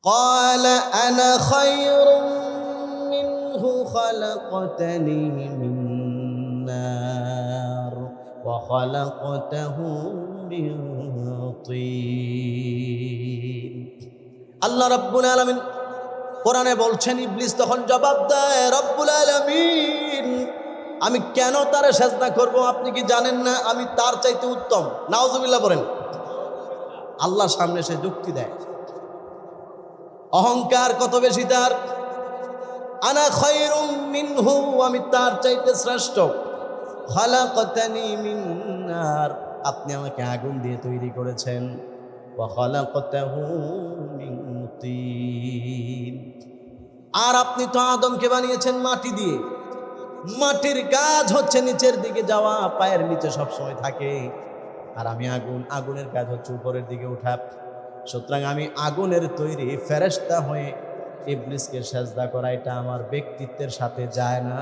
قال أنا خير منه خلقتني من نار وخلقته من طين আল্লাহ রাব্বুল আলামিন কোরআনে বলছেন, ইবলিস তখন জবাব দেয়, রব্বুল আলামিন আমি কেন তারে সেজদা করব? আপনি কি জানেন না আমি তার চাইতে উত্তম? নাউজুবিল্লাহ বলেন। আল্লাহর সামনে সে যুক্তি দেয়, অহংকার কত বেশি তার। আনা খায়রুম মিনহু, আমি তার চাইতে শ্রেষ্ঠ। খালাকাতানি মিন নার, আপনি আমাকে আগুন দিয়ে তৈরি করেছেন। ওয়া খালাকাতাহু মিন তিন, আর আপনি তো আদমকে বানিয়েছেন মাটি দিয়ে। মাটির কাজ হচ্ছে নিচের দিকে যাওয়া, পায়ের নিচে সবসময় থাকে। আর আমি আগুন, আগুনের কাজ হচ্ছে উপরের দিকে ওঠা। সুতরাং আমি আগুনের তৈরি ফেরেশতা হয়ে ইবলিসকে সেজদা করা এটা আমার ব্যক্তিত্বের সাথে যায় না।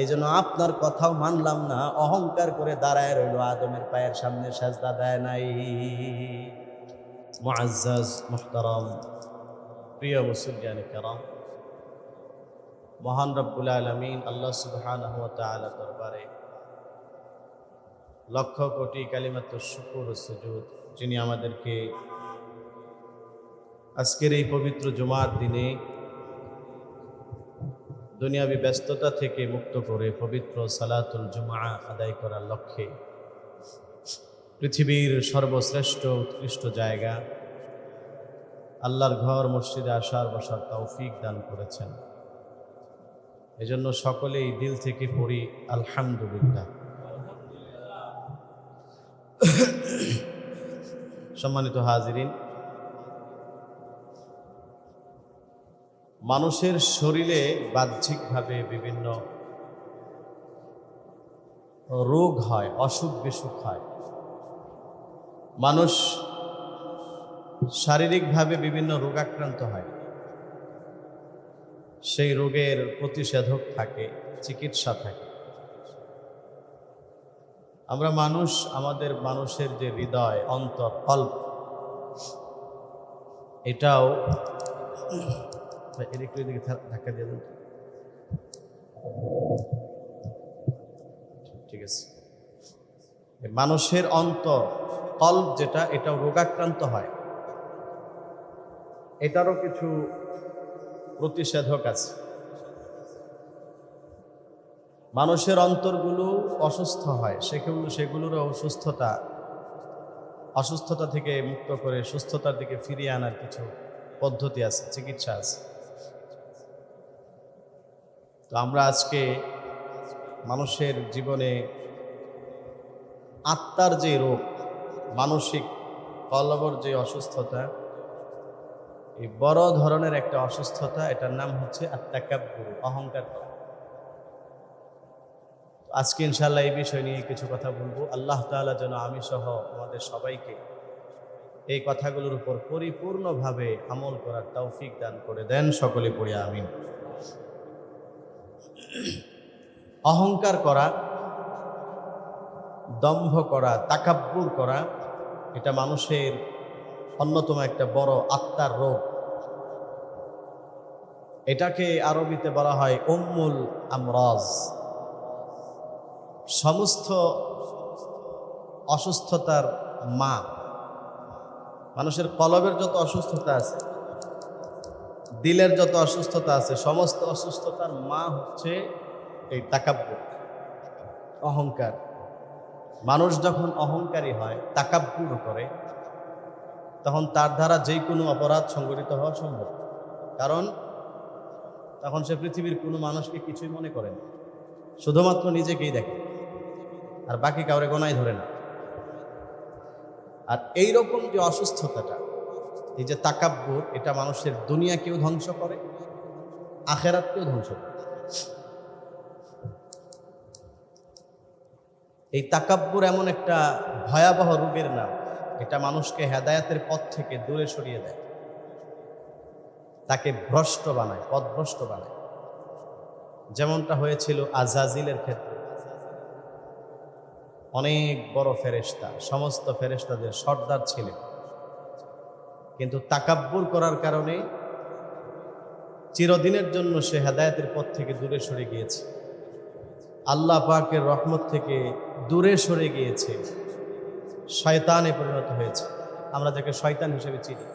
এই জন্য আপনার কথাও মানলাম না, অহংকার করে দাঁড়ায় রইল, আদমের পায়ের সামনে সেজদা দেয় নাই। মুআজ্জাজ মুহতারাম প্রিয় মুসলিয়ানে কেরাম, মহান রব্বুল আলামিন আল্লাহ সুবহানাহু ওয়া তাআলা দরবারে লক্ষ কোটি কালিমাতুশ শুকর ও সুজুদ, যিনি আমাদেরকে আজকের এই পবিত্র জুমার দিনে দুনিয়াবী ব্যস্ততা থেকে মুক্ত করে পবিত্র সালাতুল জুমআ আদায় করার লক্ষ্যে পৃথিবীর সর্বশ্রেষ্ঠ উৎকৃষ্ট জায়গা আল্লাহর ঘর মসজিদে আসার বসার তৌফিক দান করেছেন। এজন্য সকলেই দিল থেকে পড়ি আলহামদুলিল্লাহ। সম্মানিত হাজিরিন, মানুষের শরীরে বাহ্যিকভাবে বিভিন্ন রোগ হয়, অসুখ বিসুখ হয়। মানুষ শারীরিকভাবে বিভিন্ন রোগাক্রান্ত হয়, সেই রোগের প্রতিষেধক থাকে, চিকিৎসা থাকে। আমরা মানুষ, আমাদের মানুষের যে হৃদয়, অন্তর, কল্প, এটাও একটু এদিকে ধাক্কা দিয়ে দেন, ঠিক আছে। মানুষের অন্তর, কল্প যেটা, এটাও রোগাক্রান্ত হয়। এটারও কিছু প্রতিষেধক আছে। মানুষের অন্তরগুলো অসুস্থ হয়, সেগুলোর অসুস্থতা থেকে মুক্ত করে সুস্থতার দিকে ফিরিয়ে আনার কিছু পদ্ধতি আছে, চিকিৎসা আছে। তো আমরা আজকে মানুষের জীবনে আত্মার যে রোগ, মানসিক কলবর যে অসুস্থতা, এই বড় ধরনের একটা অসুস্থতা, এটার নাম হচ্ছে আত-তাকাব্বুর, অহংকার করা। আজকে ইনশাআল্লাহ এই বিষয় নিয়ে কিছু কথা বলবো। আল্লাহ তাআলা যেন আমি সহ আমাদের সবাইকে এই কথাগুলোর উপর পরিপূর্ণভাবে আমল করার তৌফিক দান করে দেন। সকলে পড়ি আমিন। অহংকার করা, দম্ভ করা, তাকাব্বুর করা, এটা মানুষের অন্যতম একটা বড় আত্মার রোগ। এটাকে আরবিতে বলা হয় উম্মুল আমরাজ। সমস্ত অসুস্থতার মা। মানুষের কলবের যত অসুস্থতা আছে, দিলের যত অসুস্থতা আছে, সমস্ত অসুস্থতার মা হচ্ছে এই তাকাব্বুর, অহংকার। মানুষ যখন অহংকারী হয়, তাকাব্বুর করে, তখন তার দ্বারা যে কোনো অপরাধ সংগঠিত হওয়া সম্ভব। কারণ তখন সে পৃথিবীর কোনো মানুষকে কিছুই মনে করে না, শুধুমাত্র নিজেকেই দেখে, আর বাকি কাউরে গোনায় ধরে না। আর এইরকম যে অসুস্থতাটা, এই যে তাকাব্বুর, এটা মানুষের দুনিয়াকেও ধ্বংস করে, আখেরাতকেও ধ্বংস করে। এই তাকাব্বুর এমন একটা ভয়াবহ রোগের নাম, এটা মানুষকে হেদায়েতের পথ থেকে দূরে সরিয়ে দেয়, তাকে ভ্রষ্ট বানায়, পথভ্রষ্ট বানায়। যেমনটা হয়েছিল আজাজিলের ক্ষেত্রে। অনেক বড় ফেরেশতা, সমস্ত ফেরেশতাদের সর্দার ছিলেন, কিন্তু তাকাব্বুর করার কারণে চিরদিনের জন্য সে হেদায়েতের পথ থেকে দূরে সরে গিয়েছে, আল্লাহ পাকের রহমত থেকে দূরে সরে গিয়েছে, শয়তানে পরিণত হয়েছে। আমরা যাকে শয়তান হিসেবে চিনি,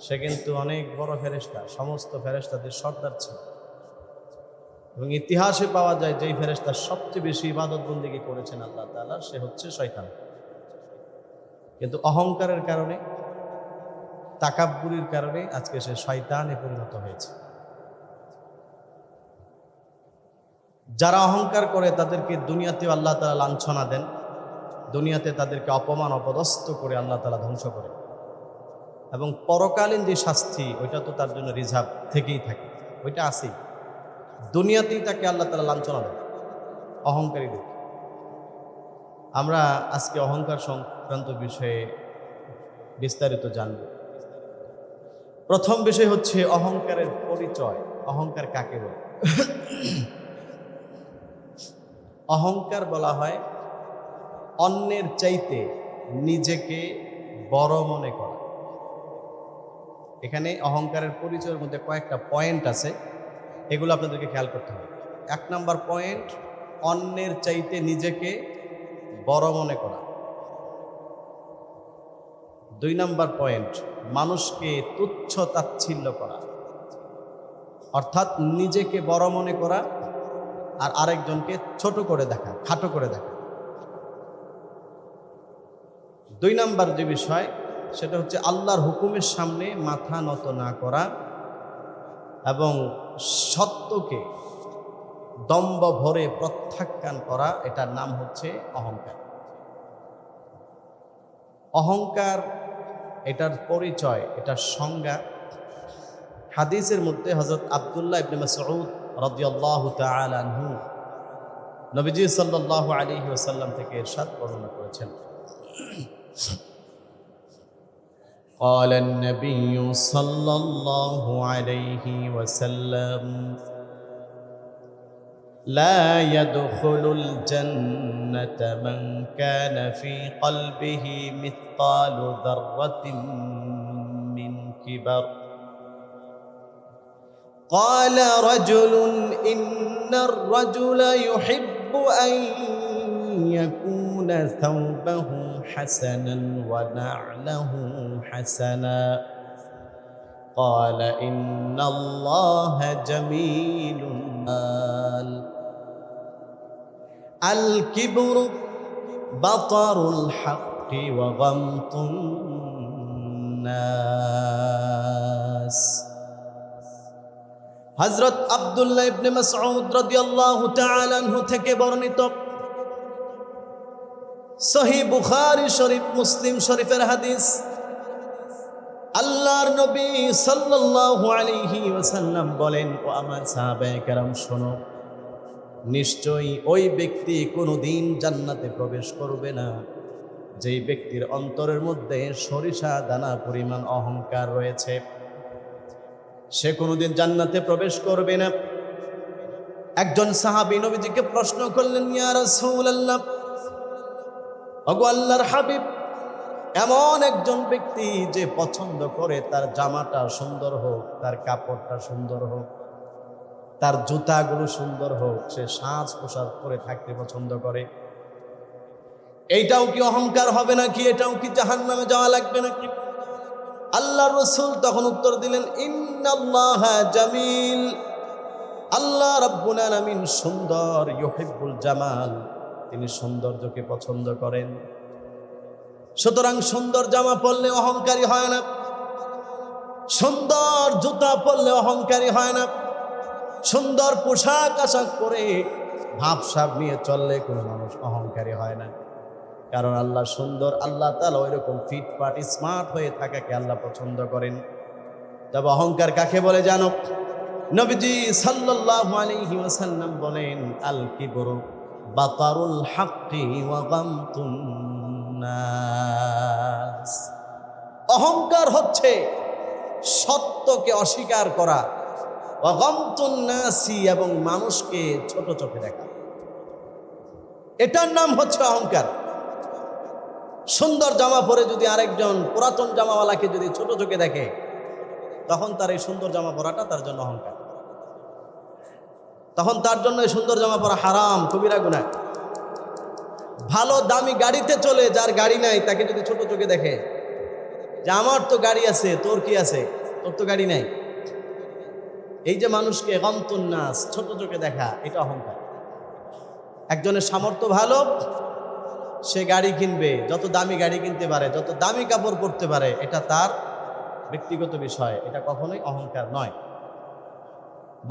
সে কিন্তু অনেক বড় ফেরেশতা, সমস্ত ফেরেশতাদের সর্দার ছিল। এবং ইতিহাসে পাওয়া যায় যেই ফেরেশতা সবচেয়ে বেশি ইবাদত বন্দেগী করেছেন আল্লাহ তাআলা, সে হচ্ছে শয়তান। কিন্তু অহংকারের কারণে, তাকাব্বুরির কারণে আজকে সে শয়তানে পরিণত হয়েছে। যারা অহংকার করে তাদেরকে দুনিয়াতেও আল্লাহ তাআলা লাঞ্ছনা দেন, দুনিয়াতে তাদেরকে অপমান অপদস্থ করে আল্লাহ তাআলা ধ্বংস করে, এবং পরকালীন যে শাস্তি ওইটা তো তার জন্য রিজার্ভ থেকেই থাকে, ওইটা আছেই। দুনিয়াতেই তাকে আল্লাহ তাআলা লাঞ্ছনা দেন অহংকারীদের। আমরা আজকে অহংকার সংক্রান্ত বিষয়ে বিস্তারিত জানব। প্রথম বিষয় হচ্ছে অহংকারের পরিচয়। অহংকার কাকে বলে? অহংকার বলা হয় অন্যের চাইতে নিজেকে বড় মনে করা। এখানে অহংকারের পরিচয়ের মধ্যে কয়েকটা পয়েন্ট আছে, এগুলো আপনাদেরকে খেয়াল করতে হবে। 1 নম্বর পয়েন্ট, অন্যের চাইতে নিজেকে বড় মনে করা। 2 নম্বর পয়েন্ট, মানুষকে তুচ্ছ তাচ্ছিল্য করা, অর্থাৎ নিজেকে বড় মনে করা আর আরেকজনকে ছোট করে দেখা, খাটো করে দেখা। 2 নম্বর যে বিষয়, সেটা হচ্ছে আল্লাহর হুকুমের সামনে মাথা নত না করা এবং সত্যকে দম্ভ ভরে প্রত্যাখ্যান করা, এটার নাম হচ্ছে অহংকার। অহংকার, এটার পরিচয়, এটার সংজ্ঞা হাদিসের মধ্যে হযরত আব্দুল্লাহ ইবনে মাসউদ রাদিয়াল্লাহু তাআলা আনহু নবীজি সাল্লাল্লাহু আলাইহি ওয়াসাল্লাম থেকে ইরশাদ বর্ণনা করেছেন। قال النبي صلى الله عليه وسلم لا يدخل الجنة من كان في قلبه مثقال ذرة من كبر. قال رجل إن الرجل يحب أن يكون ثوبه حسنا ونعله حسنا. قال إن الله جميل. الكبر بطر الحق وغمط الناس. হযরত আব্দুল্লাহ ইবনে মাসউদ রাদিয়াল্লাহু তাআলা আনহু থেকে বর্ণিত, সহিহ বুখারী শরীফ, মুসলিম শরীফের হাদিস। আল্লাহর নবী সাল্লাল্লাহু আলাইহি ওয়াসাল্লাম বলেন, ও আমার সাহাবায়ে কেরাম শোনো, নিশ্চয়ই ওই ব্যক্তি কোনোদিন জান্নাতে প্রবেশ করবে না যেই ব্যক্তির অন্তরের মধ্যে সরিষা দানা পরিমাণ অহংকার রয়েছে, সে কোনোদিন জান্নাতে প্রবেশ করবে না। একজন সাহাবী নবীজিকে প্রশ্ন করলেন, ইয়া রাসূলুল্লাহ, ওগো আল্লাহর হাবিব, এমন একজন ব্যক্তি যে পছন্দ করে তার জামাটা সুন্দর হোক, তার কাপড়টা সুন্দর হোক, তার জুতাগুলো সুন্দর হোক, সে সাজ পোশাক পরে থাকতে পছন্দ করে, এইটাও কি অহংকার হবে নাকি? এটাও কি জাহান্নামে যাওয়া লাগবে নাকি? আল্লাহর রাসূল তখন উত্তর দিলেন, ইন্নাল্লাহা জামিল, আল্লাহ রাব্বুল আলামিন সুন্দর, ইউহিব্বুল জামাল, তিনি সৌন্দর্যকে পছন্দ করেন। সুতরাং সুন্দর জামা পরলে অহংকারী হয় না, সুন্দর জুতা পরলে অহংকারী হয় না, সুন্দর পোশাক আশাক পরে ভাবসাব নিয়ে চললে কোনো মানুষ অহংকারী হয় না। কারণ আল্লাহ সুন্দর, আল্লাহ তাআলা ওইরকম ফিটফাট স্মার্ট হয়ে থাকাকে আল্লাহ পছন্দ করেন। তবে অহংকার কাকে বলে জানো? নবীজি সাল্লাল্লাহু আলাইহি ওয়াসাল্লাম বলেন, আল কিবরু বাতারুল হাক্কি ওয়া গামতুন নাস। অহংকার হচ্ছে সত্যকে অস্বীকার করা, ওয়া গামতুন নাসি, এবং মানুষকে ছোট চোখে দেখা, এটার নাম হচ্ছে অহংকার। সুন্দর জামা পরে যদি আরেকজন পুরাতন জামাওয়ালাকে যদি ছোট চোখে দেখে, তখন তার এই সুন্দর জামা পরাটা তার জন্য অহংকার, তখন তার জন্য এই সুন্দর জামা পরা হারাম, কবিরা গুনাহ। ভালো দামি গাড়িতে চলে যার গাড়ি নাই তাকে যদি ছোট চোখে দেখে যে আমার তো গাড়ি আছে, তোর কি আছে, তোর তো গাড়ি নাই, এই যে মানুষকে গমতুন নাস ছোট চোখে দেখা, এটা অহংকার। একজনের সামর্থ্য ভালো, সে গাড়ি কিনবে, যত দামি গাড়ি কিনতে পারে, যত দামি কাপড় পরতে পারে, এটা তার ব্যক্তিগত বিষয়, এটা কখনোই অহংকার নয়।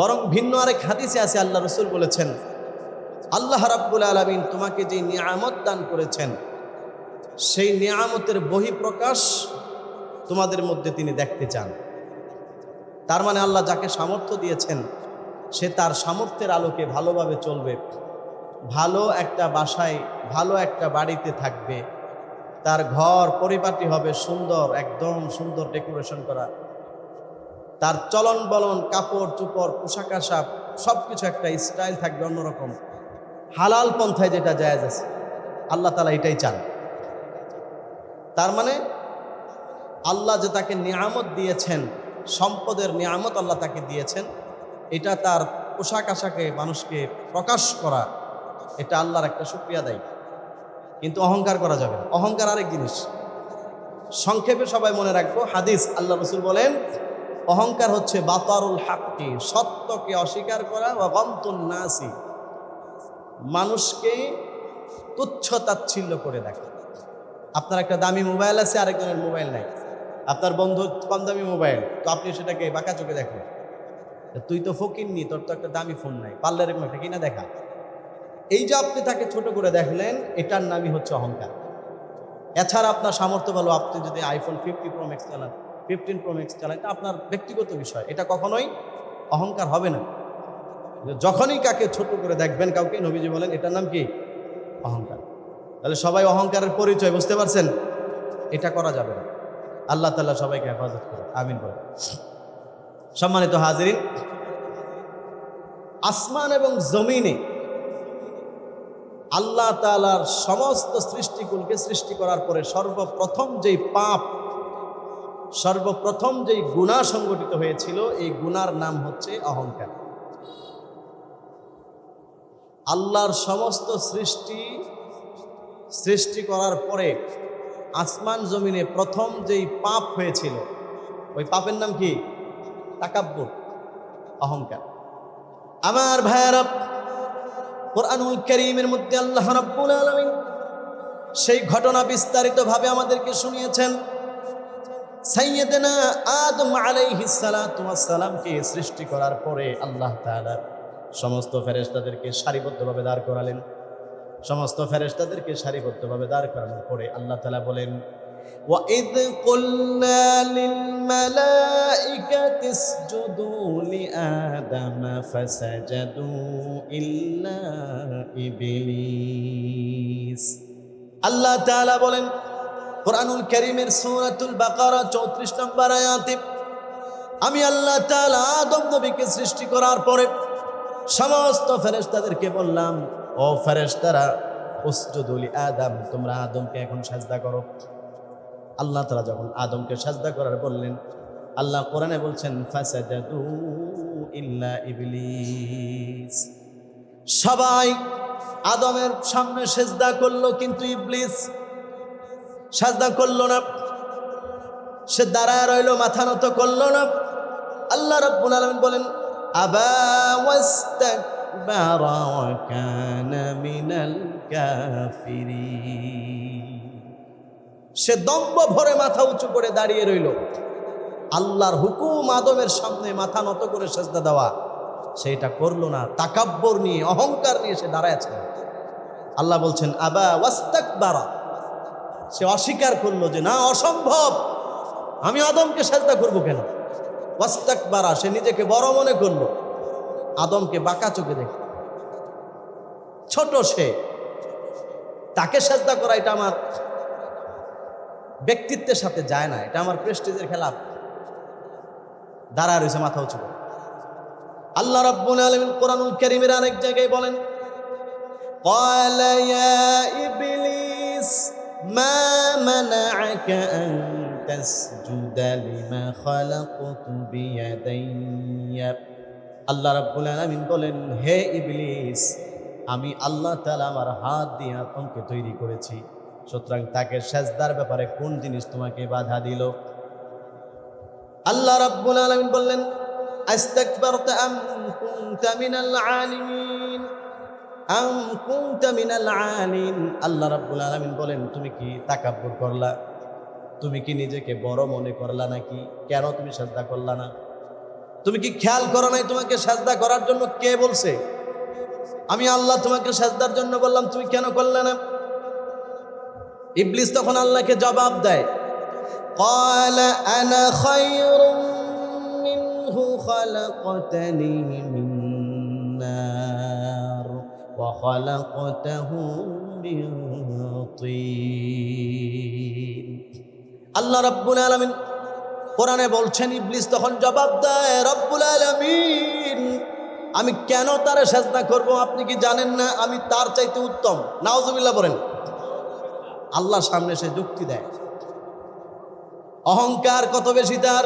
বরং ভিন্ন আরেক হাদিসে আছে আল্লাহ রাসূল বলেছেন, আল্লাহ রাব্বুল আলামিন তোমাকে যে নিয়ামত দান করেছেন সেই নিয়ামতের বহিঃপ্রকাশ তোমাদের মধ্যে তিনি দেখতে চান। তার মানে আল্লাহ যাকে সামর্থ্য দিয়েছেন সে তার সামর্থ্যের আলোকে ভালোভাবে চলবে, ভালো একটা বাসায়, ভালো একটা বাড়িতে থাকবে, তার ঘর পরিপাটি হবে সুন্দর, একদম সুন্দর ডেকোরেশন করা, তার চলন বলন, কাপড় চোপড়, পোশাক আশাক সব কিছু একটা স্টাইল থাকবে অন্যরকম, হালাল পন্থায় যেটা জায়েজ আছে। আল্লাহ তাআলা এটাই চান। তার মানে আল্লাহ যে তাকে নিয়ামত দিয়েছেন, সম্পদের নিয়ামত আল্লাহ তাকে দিয়েছেন, এটা তার পোশাক আশাকে মানুষকে প্রকাশ করা, এটা আল্লাহর একটা শুকরিয়া দেয়। কিন্তু অহংকার করা যাবে না, অহংকার আরেক জিনিস। সংক্ষেপে সবাই মনে রাখবো হাদিস, আল্লাহ রাসূল বলেন অহংকার হচ্ছে বাতারুল হাক্কি, সত্যকে অস্বীকার করা, ওয়া গমতুন নাসি, মানুষকে তুচ্ছ তাচ্ছিল্য করে দেখা। আপনার একটা দামি মোবাইল আছে, আরেকজনের মোবাইল নাই, আপনার বন্ধু কম দামি মোবাইল, তো আপনি সেটাকে বাঁকা চোখে দেখেন, তুই তো ফকিন্নি, তোর তো একটা দামি ফোন নাই, পারলে এরকম একটা কিনা দেখা। এই যে আপনি তাকে ছোট করে দেখলেন, এটার নামই হচ্ছে অহংকার। এছাড়া আপনার সামর্থ্য ভালো, আপনি যদি আইফোন 15 প্রো ম্যাক্স চালান, এটা আপনার ব্যক্তিগত বিষয়, এটা কখনোই অহংকার হবে না। যখনই কাকে ছোট করে দেখবেন কাউকে, নবীজি বলেন এটার নাম কি? অহংকার। তাহলে সবাই অহংকারের পরিচয় বুঝতে পারছেন, এটা করা যাবে না। আল্লাহ তাআলা সবাইকে হেফাজত করে, আমিন বলে। সম্মানিত হাজিরিন, আসমান এবং জমিনে আল্লাহ তাআলার সমস্ত সৃষ্টিকুলকে সৃষ্টি করার পরে সর্বপ্রথম যেই পাপ, সর্বপ্রথম যেই গুনাহ সংগঠিত হয়েছিল, এই গুনার নাম হচ্ছে অহংকার। আল্লাহর সমস্ত সৃষ্টি করার পরে আসমান জমিনে প্রথম যেই পাপ হয়েছিল, ওই পাপের নাম কি? তাকাব্বুর, অহংকার। আমার ভাইয়েরা, কোরআনুল কারীমের মধ্যে আল্লাহ রাব্বুল আলামিন সেই ঘটনা বিস্তারিতভাবে আমাদেরকে শুনিয়েছেন। সাইয়্যিদনা আদম আলাইহিস সালাতু ওয়াস সালামকে সৃষ্টি করার পরে আল্লাহ তাআলা সমস্ত ফেরেশতাদেরকে সারিবদ্ধভাবে দাঁড় করালেন। সমস্ত ফেরেশতাদেরকে সারিবদ্ধভাবে দাঁড় করানোর পরে আল্লাহ তাআলা বলেন, وَإِذْ قُلْنَا لِلْمَلَائِكَةِ اسْجُدُوا لِآدَمَ فَسَجَدُوا إِلَّا إِبْلِيسَ। আল্লাহ তাআলা বলেন কোরআনুল কারীমের সূরাতুল বাকারা 34 নম্বর আয়াতে, আমি আল্লাহ তাআলা আদম নবীকে সৃষ্টি করার পরে সমস্ত ফেরেশতাদেরকে বললাম, ও ফেরেশতারা, উসজুদু লিআদম, তোমরা আদমকে এখন সাজদা করো। আল্লাহ তাআলা যখন আদমকে সাজদা করার বললেন, আল্লাহ কোরআনে বলছেন ফাসাজাদু ইল্লা ইবলিস, সবাই আদমের সামনে সিজদা করলো, কিন্তু ইবলিস সাজদা করলো না, সে দাঁড়ায় রইল, মাথা নত করলো না। আল্লাহ রাব্বুল আলামিন বলেন আবা ওয়াস্তাকবারা ওয়া কানা মিনাল কাফিরিন, সে দম্ভ ভরে মাথা উঁচু করে দাঁড়িয়ে রইল। আল্লাহর হুকুম আদমের সামনে মাথা নত করে সিজদা দেওয়া, সেটা করলো না, তাকাব্বুর নিয়ে, অহংকার নিয়ে সে দাঁড়ায় আছে। আল্লাহ বলছেন আবা ওয়াস্তাকবারা, সে অস্বীকার করলো যে না, অসম্ভব, আমি আদমকে সিজদা করব কেন। ওয়াস্তাকবারা, সে নিজেকে বড় মনে করলো, আদমকে বাঁকা চোখে দেখে, ছোট সে, তাকে সিজদা করা এটা আমার ব্যক্তিত্বের সাথে যায় না, এটা আমার প্রেস্টিজের খেলাফ। দাঁড়ায় রয়েছে মাথা উঁচু করে। আল্লাহ রাব্বুল আলামিন কোরআনুল কারীমের আরেক জায়গায় বলেন, ক্বালা ইয়া ইবলিস মা মানাআকা আন তাসজুদা লিমা খালাকতু বিয়াদাইয়া। আল্লাহ রাব্বুল আলামিন বলেন, হে ইবলিস, আমি আল্লাহ তাআলা আমার হাত দিয়ে আদমকে তৈরি করেছি, সুতরাং তাকে সেজদার ব্যাপারে কোন জিনিস তোমাকে বাধা দিল? আল্লাহ রাব্বুল আলামিন বললেন, আস্তাকবারতা আম কুনতা মিনাল আলিমিন আম কুনতা মিনাল আলিন। আল্লাহ রাব্বুল আলামিন বলেন, তুমি কি তাকাব্বুর করলা? তুমি কি নিজেকে বড় মনে করলা নাকি? কেন তুমি সেজদা করলা না? তুমি কি খেয়াল করো নাই তোমাকে সেজদা করার জন্য কে বলছে? আমি আল্লাহ তোমাকে সেজদার জন্য বললাম, তুমি কেন করলে না? ইবলিস তখন আল্লাহকে জবাব দেয়, قال أنا خير منه خلقتني من نار وخلقته من طين। আল্লাহ রাব্বুল আলামিন কোরআনে বলছেন, ইবলিস তখন জবাব দেয়, রব্বুল আলামিন, আমি কেন তারে সেজদা করব? আপনি কি জানেন না আমি তার চাইতে উত্তম? নাউজুবিল্লাহ বলেন। আল্লাহর সামনে সে যুক্তি দেয়, অহংকার কত বেশি তার।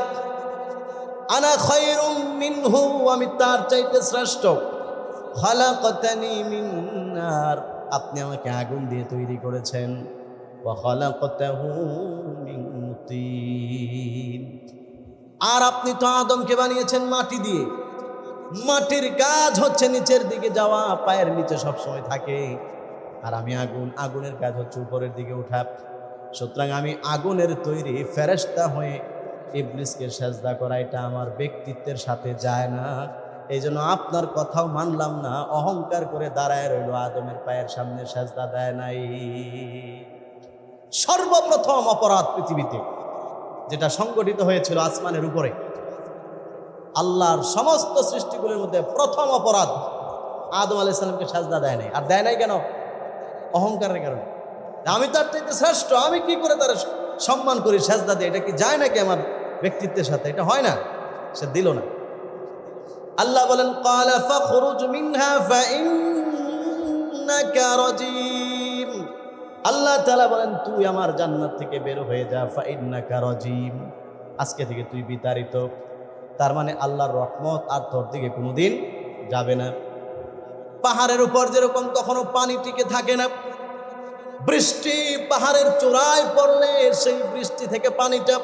আনা খায়রুম মিনহু, আমি তার চাইতে শ্রেষ্ঠ। খালাকতানি মিন নার, আপনি আমাকে আগুন দিয়ে তৈরি করেছেন। ওয়া খালাকতাহু মিন তিন, আর আপনি তো আদমকে বানিয়েছেন মাটি দিয়ে। মাটির কাজ হচ্ছে নিচের দিকে যাওয়া, পায়ের নিচে সবসময় থাকে। আর আমি আগুন, আগুনের কাজ হচ্ছে উপরের দিকে ওঠা। সুতরাং আমি আগুনের তৈরি ফেরেশতা হয়ে ইবলিসকে সেজদা করা, এটা আমার ব্যক্তিত্বের সাথে যায় না। এই জন্য আপনার কথাও মানলাম না, অহংকার করে দাঁড়ায় রইল, আদমের পায়ের সামনে সেজদা দেয় নাই। সর্বপ্রথম অপরাধ পৃথিবীতে যেটা সংগঠিত হয়েছিল আসমানের উপরে, আল্লাহর সমস্ত সৃষ্টিগুলোর মধ্যে প্রথম অপরাধ, আদম আলাইহিস সালামকে সেজদা দেয় নাই। আর দেয় নাই কেন? অহংকারের কারণে। আমি তার চাইতে শ্রেষ্ঠ, আমি কি করে তার সম্মান করি, সেজদা দিই, এটা কি যায় নাকি আমার ব্যক্তিত্বের সাথে? এটা হয় না, সে দিল না। আল্লাহ বলেন, ক্বালা ফাখরুজ মিনহা ফাইন্নাকা রাজিম। আল্লাহ তাআলা বলেন, তুই আমার জান্নাত থেকে বের হয়ে যা, ফাইন্নাকা রাজিম, আজকে থেকে তুই বিতাড়িত। তার মানে আল্লাহর রহমত আর তোর দিকে কোনোদিন যাবে না। পাহাড়ের উপর যেরকম কখনো পানি টিকে থাকে না, বৃষ্টি পাহাড়ের চূড়ায় পড়লে সেই বৃষ্টি থেকে পানিটা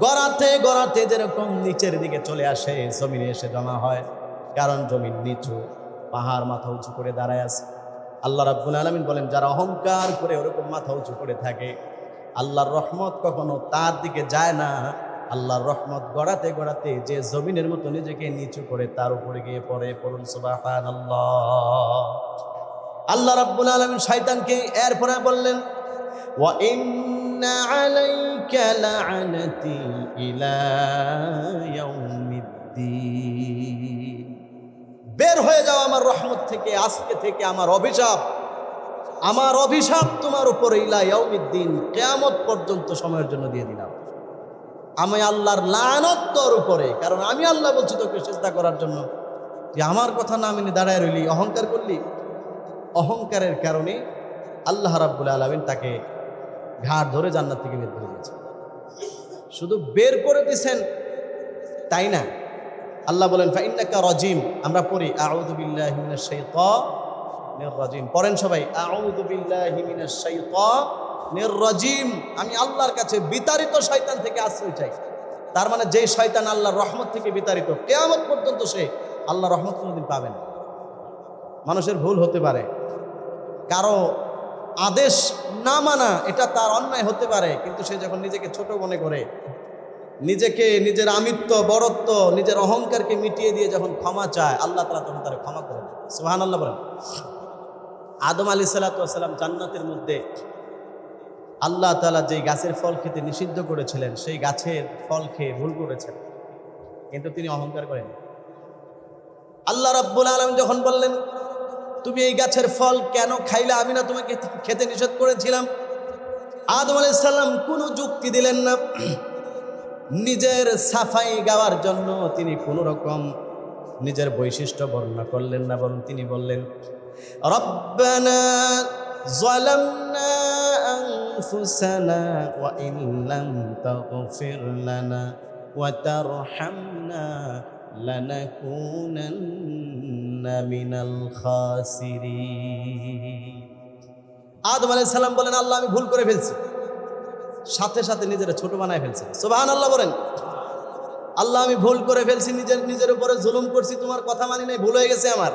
গড়াতে গড়াতে যেরকম নিচের দিকে চলে আসে, জমিনে এসে জমা হয়, কারণ জমিন নিচু, পাহাড় মাথা উঁচু করে দাঁড়ায় আছে। আল্লাহ রাব্বুল আলামিন বলেন, যারা অহংকার করে ওরকম মাথা উঁচু করে থাকে, আল্লাহর রহমত কখনো তার দিকে যায় না। আল্লাহর রহমত গড়াতে গড়াতে যে জমিনের মতো নিজেকে নিচু করে তার উপরে গিয়ে পড়ে। পড়ুন সুবহানাল্লাহ। আল্লাহ রাব্বুল আলামিন শয়তানকে এরপরে বললেন, ওয়া ইন্না আলাইকা লাআনাতি ইলা ইয়াউমিদ্দিন, বের হয়ে যাও আমার রহমত থেকে, আজকে থেকে আমার অভিশাপ, আমার অভিশাপ তোমার উপরে ইলা ইয়াউমিদ্দিন, কিয়ামত পর্যন্ত সময়ের জন্য দিয়ে দিলাম। আমি আল্লাহর লানত তোর উপরে, কারণ আমি আল্লাহ বলছি তোকে সিজদা করার জন্য, তুই আমার কথা না মেনে দাঁড়ায় রইলি, অহংকার করলি। অহংকারের কারণে আল্লাহ রাব্বুল আলামিন তাকে ঘাড় ধরে জান্নাত থেকে বের করে দিয়েছেন। শুধু বের করে দিয়েছেন তাই না, আল্লাহ বলেন ফাইন্নাকা রাজিম। আমরা পড়ি আউযু বিল্লাহি মিনাশ শাইতানির রাজিম, পড়েন সবাই, আউযু বিল্লাহি মিনাশ শাইতানির রাজিম। আমি আল্লাহর কাছে বিতাড়িত শয়তান থেকে আশ্রয় চাই। তার মানে যে শয়তান আল্লাহর রহমত থেকে বিতাড়িত, কিয়ামত পর্যন্ত সে আল্লাহর রহমত কোনোদিন পাবে না। মানুষের ভুল হতে পারে, কারো আদেশ না মানা এটা তার অন্যায় হতে পারে, কিন্তু সে যখন নিজেকে ছোট মনে করে, নিজেকে, নিজের আমিত্ব, বড়ত্ব, নিজের অহংকারকে মিটিয়ে দিয়ে যখন ক্ষমা চায়, আল্লাহ তাআলা তখন তার ক্ষমা করে দেন। সুবহানাল্লাহ বলেন। আদম আলাইহিস সালাতু ওয়াস সালাম জান্নাতের মধ্যে আল্লাহ তাআলা যেই গাছের ফল খেতে নিষিদ্ধ করেছিলেন, সেই গাছের ফল খেয়ে ভুল করেছেন, কিন্তু তিনি অহংকার করেন। আল্লাহ রাব্বুল আলামিন যখন বললেন, তুমি এই গাছের ফল কেন খাইলে, আমি না তোমাকে খেতে নিষেধ করেছিলাম? আদম আলাইহিস সালাম কোনো যুক্তি দিলেন না, নিজের সাফাই গাওয়ার জন্য তিনি কোনো রকম নিজের বৈশিষ্ট্য বর্ণনা করলেন না, বরং তিনি বললেন, রব্বানা যালামনা أنفسنا وإن لم تغفر لنا وترحمنا لنكونن من الخاسرين আদম আলাইহিস সালাম বলেন আল্লাহ আমি ভুল করে ফেলছি সাথে সাথে নিজেরা ছোট বানায় ফেলছে সুবহানাল্লাহ বলেন আল্লাহ আমি ভুল করে ফেলছি নিজের উপরে জুলুম করছি তোমার কথা মানি নাই ভুল হয়ে গেছে আমার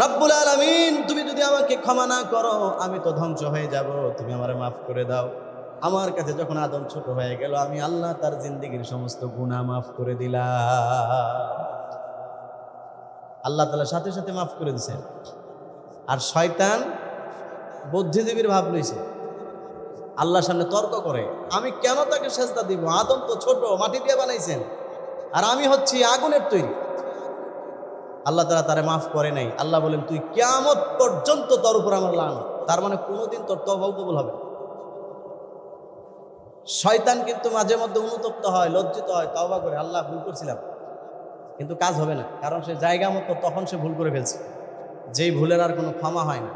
রব্বুল আলামিন তুমি যদি আমাকে ক্ষমা না করো আমি তো ধ্বংস হয়ে যাব তুমি আমারে মাফ করে দাও আমার কাছে যখন আদম ছোট হয়ে গেল আমি আল্লাহ তার জিন্দেগীর সমস্ত গুনাহ মাফ করে দিলাম আল্লাহ তাআলা সাথে সাথে মাফ করে দিয়েছেন আর শয়তান বুদ্ধিজীবীর ভাব লইছে আল্লাহর সামনে তর্ক করে আমি কেন তাকে সেজদা দিব আদম তো ছোট মাটি দিয়ে বানাইছেন আর আমি হচ্ছি আগুনের তৈরি আল্লাহ তাআলা তারে মাফ করে নাই আল্লাহ বলেন তুই কিয়ামত পর্যন্ত তোর উপর আমার লানত তার মানে কোনোদিন তোর তওবা কবুল হবে শয়তান কিন্তু মাঝে মধ্যে অনুতপ্ত হয় লজ্জিত হয় তওবা করে আল্লাহ ভুল করছিলাম কিন্তু কাজ হবে না কারণ সে জায়গা মতো তখন সে ভুল করে ফেলছে যেই ভুলের আর কোনো ক্ষমা হয় না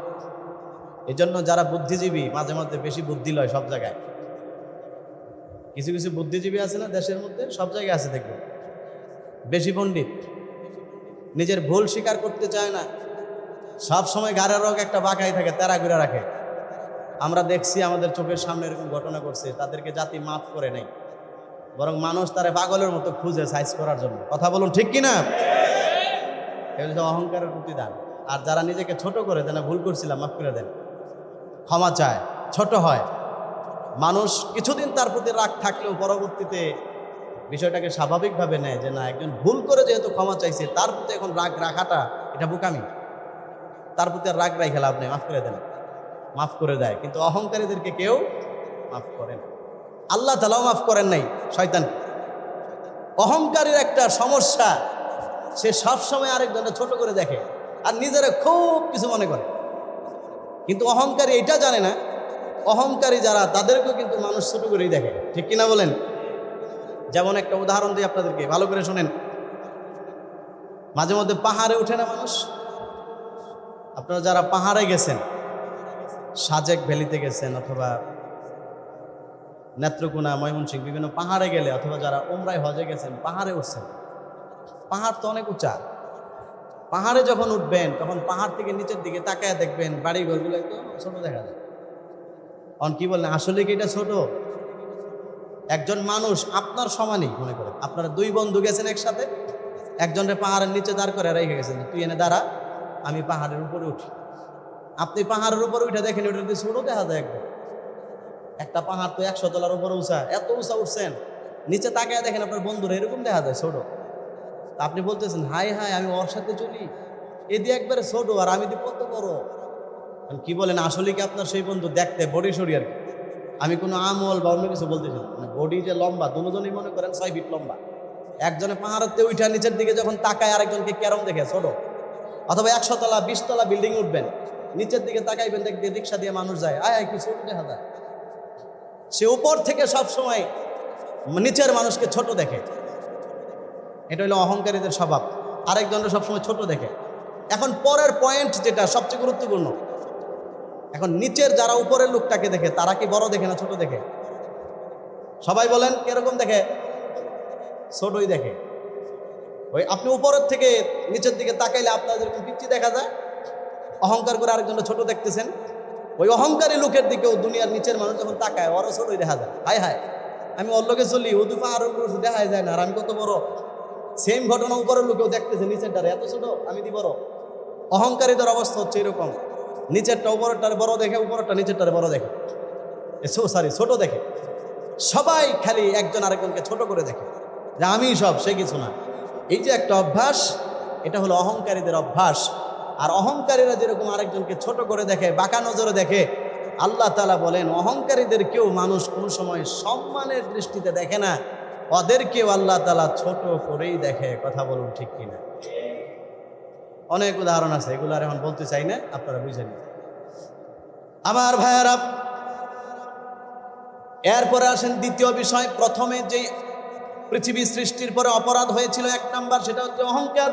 এজন্য যারা বুদ্ধিজীবী মাঝে মধ্যে বেশি বুদ্ধি লয় সব জায়গায় কিছু কিছু বুদ্ধিজীবী আছে না দেশের মধ্যে সব জায়গায় আছে দেখবে বেশি পণ্ডিত নিজের ভুল স্বীকার করতে চায় না সব সময় গাড়ের রোগ একটা বাঁকাই থাকে তেরা করে রাখে আমরা দেখছি আমাদের চোখের সামনে এরকম ঘটনা করছে তাদেরকে জাতি মাফ করে নাই বরং মানুষ তারে পাগলের মতো খুঁজে সাইজ করার জন্য কথা বলুন ঠিক কিনা এগুলো অহংকারের প্রতিদান আর যারা নিজেকে ছোট করে দেন ভুল করছিলাম মাফ করে দেন ক্ষমা চায় ছোট হয় মানুষ কিছুদিন তার প্রতি রাগ থাকলেও পরবর্তীতে বিষয়টাকে স্বাভাবিকভাবে নেয় যে না একজন ভুল করে যেহেতু ক্ষমা চাইছে তার প্রতি এখন রাগ রাখাটা এটা বোকামি তার প্রতি আর রাগ রাখা লাভ নেই মাফ করে দেন মাফ করে দেয় কিন্তু অহংকারীদেরকে কেউ মাফ করে না আল্লাহ তাআলাও মাফ করেন নাই শয়তান অহংকারীর একটা সমস্যা সে সবসময় আরেকজনকে ছোট করে দেখে আর নিজেরা খুব কিছু মনে করে কিন্তু অহংকারী এটা জানে না অহংকারী যারা তাদেরকেও কিন্তু মানুষ ছোট করেই দেখে ঠিক কিনা বলেন যেমন একটা উদাহরণ দিই আপনাদেরকে ভালো করে শোনেন মাঝে মধ্যে পাহাড়ে ওঠে না মানুষ আপনারা যারা পাহাড়ে গেছেন সাজেক ভ্যালিতে গেছেন অথবা নেত্রকোনা ময়মনসিংহ বিভিন্ন পাহাড়ে গেলে অথবা যারা উমরায় হজে গেছেন পাহাড়ে উঠছেন পাহাড় তো অনেক উঁচা পাহাড়ে যখন উঠবেন তখন পাহাড় থেকে নিচের দিকে তাকায় দেখবেন বাড়ি ঘরগুলো একদম ছোট দেখা যায় অন কি বললেন আসলে কি এটা ছোট একজন মানুষ আপনার সমানই মনে করেন আপনারা দুই বন্ধু গেছেন একসাথে একজনের পাহাড়ের নিচে দাঁড় করে রেখে গেছেন তুই এনে দাঁড়া আমি পাহাড়ের উপরে উঠি আপনি পাহাড়ের উপরে উঠে দেখেন ওটা ছোট দেখা যায় একদম একটা পাহাড় তো 100 তলার উপরে উঁচা এত উঁচা উঠছেন নিচে তাকায় দেখেন আপনার বন্ধুরা এরকম দেখা যায় ছোট আপনি বলতেছেন হাই হাই আমি ওর সাথে চলি এ দিয়ে একবারে ছোট আর আমি দিয়ে কত বড় কি বলেন আসলে কি আপনার সেই বন্ধু দেখতে বডি সরি আর কি আমি কোনো আমল বা অন্য কিছু বলতেছি না বডি যে লম্বা দুজনই মনে করেন 6 ফিট লম্বা একজনে পাহাড়েতে উঠা নিচের দিকে যখন তাকায় আরেকজনকে কেরম দেখে ছোট অথবা 100 তলা 20 তলা বিল্ডিং উঠবেন নিচের দিকে তাকাইবেন দেখতে রিক্সা দিয়ে মানুষ যায় আয় কি ছোট দেখা যায় সে উপর থেকে সব সময় নিচের মানুষকে ছোট দেখে এটা হলো অহংকারীদের স্বভাব আরেকজনের সবসময় ছোট দেখে এখন পরের পয়েন্ট যেটা সবচেয়ে গুরুত্বপূর্ণ এখন নিচের যারা উপরের লোকটাকে দেখে তারা কি বড় দেখে না ছোট দেখে সবাই বলেন কিরকম দেখে ছোটই দেখে ওই আপনি উপরের থেকে নিচের দিকে তাকাইলে আপনার যেরকম পিচ্ছি দেখা যায় অহংকার করে আরেকজনটা ছোট দেখতেছেন ওই অহংকারী লোকের দিকেও দুনিয়ার নিচের মানুষ যখন তাকায় ওরও ছোটই দেখা যায় হায় হায় আমি ওর লোকে চলি ও দুপা আরো দেখা যায় না আর আমি কত বড় সেম ঘটনা উপরের লোকেও দেখতেছে নিচের দ্বারা এত ছোট আমি দি বড় অহংকারীদের অবস্থা হচ্ছে এরকম নিচেরটা উপরেরটারে বড় দেখে উপরেরটা নিচেরটারে বড় দেখে ছোট দেখে সবাই খালি একজন আরেকজনকে ছোট করে দেখে যে আমি সব সে কিছু না এই যে একটা অভ্যাস এটা হলো অহংকারীদের অভ্যাস আর অহংকারীরা যেরকম আরেকজনকে ছোট করে দেখে বাঁকা নজরে দেখে আল্লাহ তাআলা বলেন অহংকারীদের কেউ মানুষ কোনো সময় সম্মানের দৃষ্টিতে দেখে না ওদেরকেও আল্লাহ তাআলা ছোট করেই দেখে কথা বলুন ঠিক কিনা অনেক উদাহরণ আছে এগুলো আর এখন বলতে চাই না আপনারা বুঝেন আমার ভাইয়ারা এরপরে আসেন দ্বিতীয় বিষয় প্রথমে যে পৃথিবী সৃষ্টির পরে অপরাধ হয়েছিল 1 নাম্বার সেটা হচ্ছে অহংকার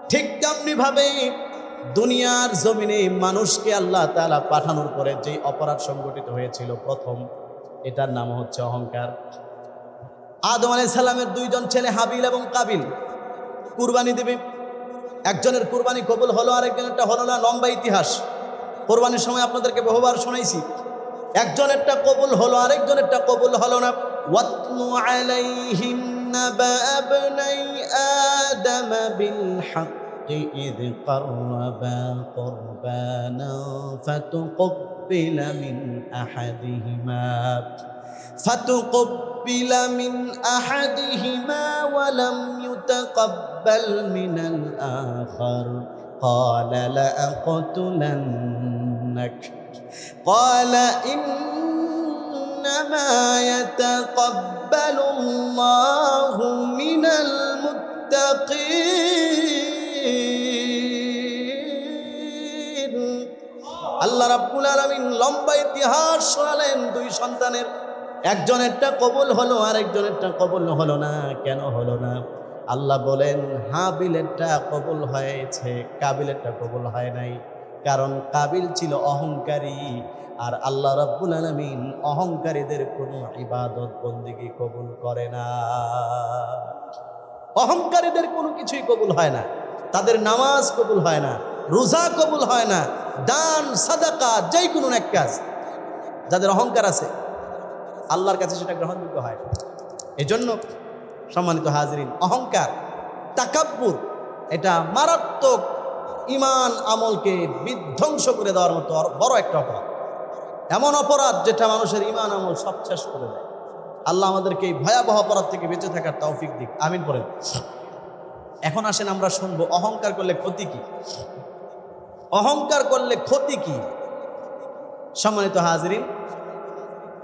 ঠিক তেমনি ভাবে দুনিয়ার জমিনে মানুষকে আল্লাহ তাআলা পাঠানোর পরে যেই অপরাধ সংগঠিত হয়েছিল প্রথম, এটার নাম হচ্ছে অহংকার। আদম আলাইহিস সালামের দুইজন ছেলে হাবিল এবং কাবিল কুরবানি দেবে। একজনের কুরবানি কবুল হলো, আরেকজনেরটা হলো না। লম্বা ইতিহাস, কোরবানির সময় আপনাদেরকে বহুবার শোনাইছি। একজনেরটা কবুল হলো, আরেকজনেরটা কবুল হলো না। ওয়াতলু আলাইহিম নাবা ইবনাই আদম বিল হাক্কি ইয কাররাবা কুরবানান ফাতুকব্বিলা মিন আহাদিহিমা ওয়া লাম ইউতাকাব্বাল মিনাল আখার قال لأقتلنك قال إنما يتقبل الله من المتقين। আল্লাহ রাব্বুল আলামিন লম্বা ইতিহাস শোনালেন দুই সন্তানের। একজনেরটা কবুল হলো, আরেকজনেরটা কবুল হলো না। কেন হলো না? আল্লাহ বলেন হাবিলেরটা কবুল হয়েছে, কাবিলেরটা কবুল হয় নাই। কারণ কাবিল ছিল অহংকারী, আর আল্লাহ রাব্বুল আলামিন অহংকারীদের কোনো ইবাদত বন্দেগী কবুল করে না। অহংকারীদের কোনো কিছুই কবুল হয় না। তাদের নামাজ কবুল হয় না, রোজা কবুল হয় না, দান সাদাকা যেই কোনো এক কাজ, যাদের অহংকার আছে আল্লাহর কাছে সেটা গ্রহণযোগ্য হয়। এজন্য সম্মানিত হাজরিন, অহংকার, তাকাব্বুর, এটা মারাত্মক ইমান আমলকে বিধ্বংস করে দেওয়ার মতো বড় একটা অপরাধ। এমন অপরাধ যেটা মানুষের ইমান আমল সব শেষ করে দেয়। আল্লাহ আমাদেরকে এই ভয়াবহ অপরাধ থেকে বেঁচে থাকার তৌফিক দিক, আমিন বলেন। এখন আসেন আমরা শুনবো অহংকার করলে ক্ষতি কি। অহংকার করলে ক্ষতি কি? সম্মানিত হাজরিন,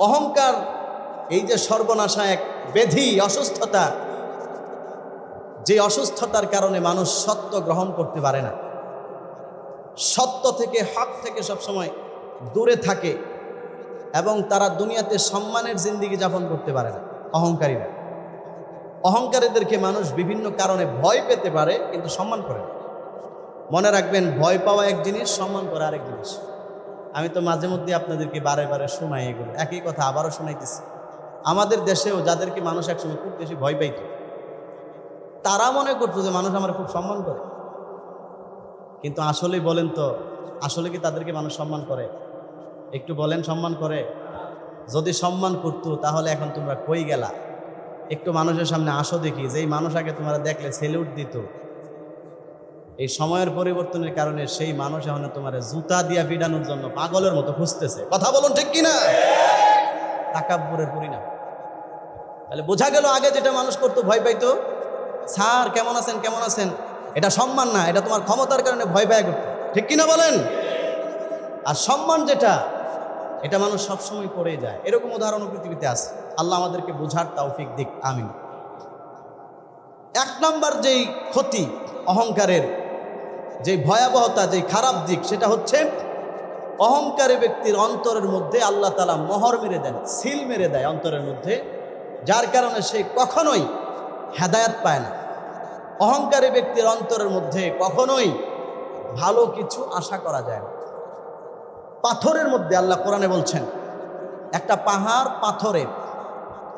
অহংকার এই যে সর্বনাশা এক ব্যাধি, অসুস্থতা, যে অসুস্থতার কারণে মানুষ সত্য গ্রহণ করতে পারে না, সত্য থেকে, হক থেকে সবসময় দূরে থাকে, এবং তারা দুনিয়াতে সম্মানের জিন্দেগি যাপন করতে পারে না। অহংকারীরা, অহংকারীদেরকে মানুষ বিভিন্ন কারণে ভয় পেতে পারে কিন্তু সম্মান করে না। মনে রাখবেন, ভয় পাওয়া এক জিনিস, সম্মান করা আরেক জিনিস। আমি তো মাঝে মধ্যে আপনাদেরকে বারে বারে শোনাই, এগুলো একই কথা আবারও শোনাইতেছি। আমাদের দেশেও যাদেরকে মানুষ একসময় খুব বেশি ভয় পাইত, তারা মনে করতো যে মানুষ আমার খুব সম্মান করে। কিন্তু আসলেই বলেন তো, আসলে কি তাদেরকে মানুষ সম্মান করে? একটু বলেন, সম্মান করে? যদি সম্মান করতো তাহলে এখন তোমরা কই গেলা? একটু মানুষের সামনে আসো দেখি, যেই মানুষ আগে তোমরা দেখলে সেলুট দিত, এই সময়ের পরিবর্তনের কারণে সেই মানুষ এখন তোমার জুতা দিয়া পিডানোর জন্য পাগলের মতো খুঁজতেছে। কথা বলুন ঠিক কিনা? তাকাব্বুরের পরিণাম। তাহলে বোঝা গেল, আগে যেটা মানুষ করতো ভয় পাইতো, স্যার কেমন আছেন, কেমন আছেন, এটা সম্মান না, এটা তোমার ক্ষমতার কারণে ভয় পায় করতো। ঠিক কিনা বলেন? আর সম্মান যেটা, এটা মানুষ সবসময় করে যায়। এরকম উদাহরণ পৃথিবীতে আছে। আল্লাহ আমাদেরকে বোঝার তৌফিক দিক, আমিন। এক নাম্বার যেই ক্ষতি অহংকারের, যে ভয়াবহতা, যে খারাপ দিক, সেটা হচ্ছে অহংকারী ব্যক্তির অন্তরের মধ্যে আল্লাহ তাআলা মোহর মেরে দেন, সিল মেরে দেয় অন্তরের মধ্যে, যার কারণে সে কখনোই হেদায়েত পায় না। অহংকারী ব্যক্তির অন্তরের মধ্যে কখনোই ভালো কিছু আশা করা যায় না। পাথরের মধ্যে আল্লাহ কোরআনে বলছেন, একটা পাহাড় পাথরের,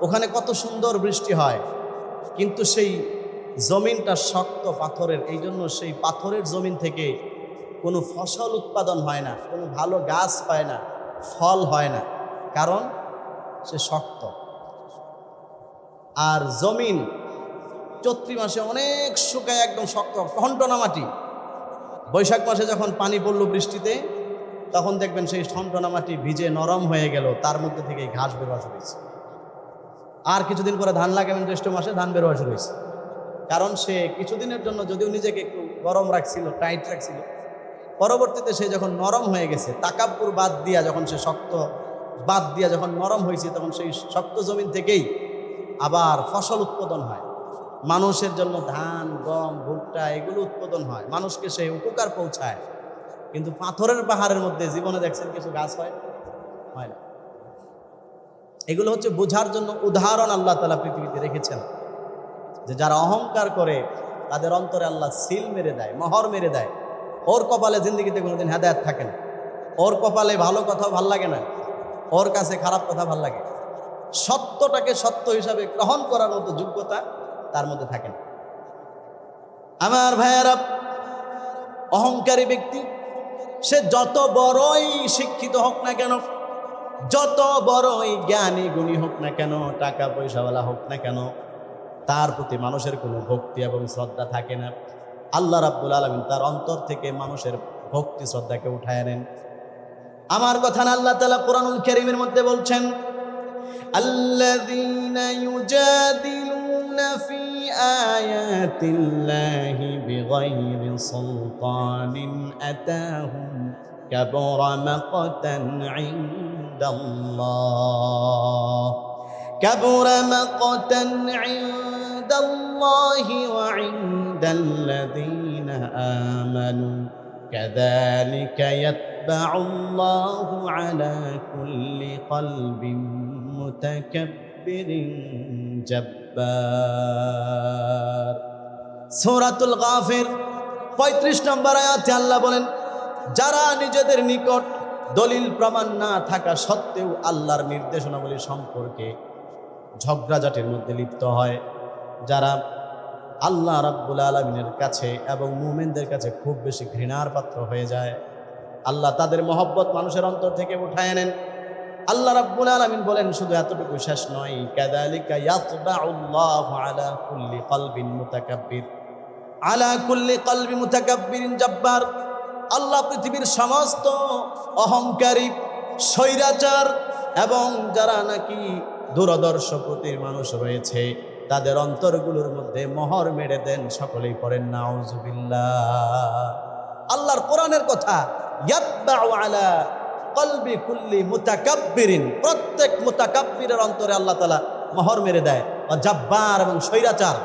ওখানে কত সুন্দর বৃষ্টি হয়, কিন্তু সেই জমিনটা শক্ত পাথরের, এই জন্য সেই পাথরের জমিন থেকে কোনো ফসল উৎপাদন হয় না, কোনো ভালো গাছ পায় না, ফল হয় না, কারণ সে শক্ত। আর জমিন চৈত্র মাসে অনেক শুকায়, একদম শক্ত ঠনঠনা মাটি। বৈশাখ মাসে যখন পানি পড়লো বৃষ্টিতে, তখন দেখবেন সেই ঠনঠনা মাটি ভিজে নরম হয়ে গেল, তার মধ্যে থেকে ঘাস বের হওয়া শুরু হয়েছে। আর কিছুদিন পরে ধান লাগাবেন, জ্যৈষ্ঠ মাসে ধান বের হওয়া শুরু হয়েছে। কারণ সে কিছুদিনের জন্য যদিও নিজেকে একটু গরম রাখছিল, টাইট রাখছিল, পরবর্তীতে সে যখন নরম হয়ে গেছে, তাকাব্বুর বাদ দিয়া যখন সে শক্ত বাদ দিয়া যখন নরম হয়েছে, তখন সেই শক্ত জমিন থেকেই আবার ফসল উৎপাদন হয়। মানুষের জন্য ধান, গম, ভুট্টা এগুলো উৎপাদন হয়, মানুষকে সে উপকার পৌঁছায়। কিন্তু পাথরের পাহাড়ের মধ্যে জীবনে দেখছেন কিছু গাছ হয় না। এগুলো হচ্ছে বোঝার জন্য উদাহরণ আল্লাহ তাআলা পৃথিবীতে রেখেছেন, যে যারা অহংকার করে তাদের অন্তরে আল্লাহ সিল মেরে দেয়, মোহর মেরে দেয়। ওর কপালে জিন্দগিতে কোনোদিন হেদায়েত থাকে না, ওর কপালে ভালো কথা ভাল লাগে না, ওর কাছে খারাপ কথা ভাল লাগে। সত্যটাকে সত্য হিসাবে গ্রহণ করার মতো যোগ্যতা তার মধ্যে থাকে না। আমার ভাইয়েরা, অহংকারী ব্যক্তি সে যত বড়ই শিক্ষিত হোক না কেন, যত বড়ই জ্ঞানী গুণী হোক না কেন, টাকা পয়সাওয়ালা হোক না কেন, তার প্রতি মানুষের কোনো ভক্তি এবং শ্রদ্ধা থাকে না। আল্লাহ রাব্বুল আলামিন তার অন্তর থেকে মানুষের ভক্তি শ্রদ্ধাকে উঠায় নেন। আমার কথা না, আল্লাহ তাআলা কোরআনুল কারীমের মধ্যে বলছেন, আল্লাযীনা ইউজাদিলুনা ফি আয়াতিল্লাহি বিগাইরি সুলতানিন আতাহুম কাবুরা মাকতান ইনদাল্লাহ কাবুরা মাকতান ইনদাল্লাহি ওয়া ইনদাল্লাযীনা আমানু কাযালিকা ইয়াতবাউল্লাহু আলা কুল্লি কলবিন মুতাকাব্বিরিন জাব্বার। সূরাতুল গাফির 35 নম্বর আয়াতে আল্লাহ বলেন, যারা নিজেদের নিকট দলিল প্রমাণ না থাকা সত্ত্বেও আল্লাহর নির্দেশনাবলী সম্পর্কে ঝগড়াঝাটির মধ্যে লিপ্ত হয়, যারা আল্লাহ রাব্বুল আলামিনের কাছে এবং মুমিনদের কাছে খুব বেশি ঘৃণার পাত্র হয়ে যায়, আল্লাহ তাদের মহব্বত মানুষের অন্তর থেকে উঠায় নেন। আল্লাহ রাব্বুল আলামিন বলেন, শুধু এতটুকু শেষ নয়, কাযালিকা ইয়াতবাউল্লাহু আলা কুল্লি কলবিন মুতাকাব্বির আলা কুল্লি কলবি মুতাকাব্বিরিন জাব্বার। আল্লাহ পৃথিবীর সমস্ত অহংকারী, স্বৈরাচার এবং যারা নাকি দূরদর্শ প্রতির মানুষ রয়েছে, তাদের অন্তরগুলোর মধ্যে মোহর মেরে দেন। সকলেই পড়েন নাউযুবিল্লাহ। আল্লাহর কোরআনের কথা, ইয়াতবাউ আলা কলবি কুল্লি মুতাকাব্বিরিন, প্রত্যেক মুতাকাব্বিরের অন্তরে আল্লাহ তাআলা মোহর মেরে দেয়। জাব্বার এবং স্বৈরাচার,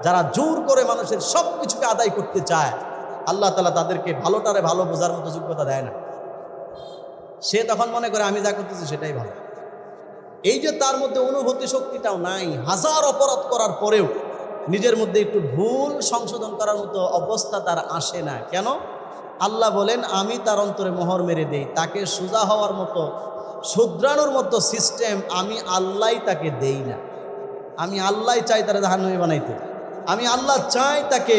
যারা জোর করে মানুষের সব কিছুকে আদায় করতে চায়, আল্লাহ তাআলা তাদেরকে ভালোটারে ভালো বোঝার মতো যোগ্যতা দেয় না। সে তখন মনে করে আমি যা করতেছি সেটাই ভালো। এই যে তার মধ্যে অনুভূতি শক্তিটাও নাই, হাজার অপরাধ করার পরেও নিজের মধ্যে একটু ভুল সংশোধন করার মতো অবস্থা তার আসে না। কেন? আল্লাহ বলেন, আমি তার অন্তরে মোহর মেরে দেই। তাকে সোজা হওয়ার মতো, শুধরানোর মতো সিস্টেম আমি আল্লাহ তাকে দেই না। আমি আল্লাহ চাই তারা জাহান্নামী বানাইতে। আমি আল্লাহ চাই তাকে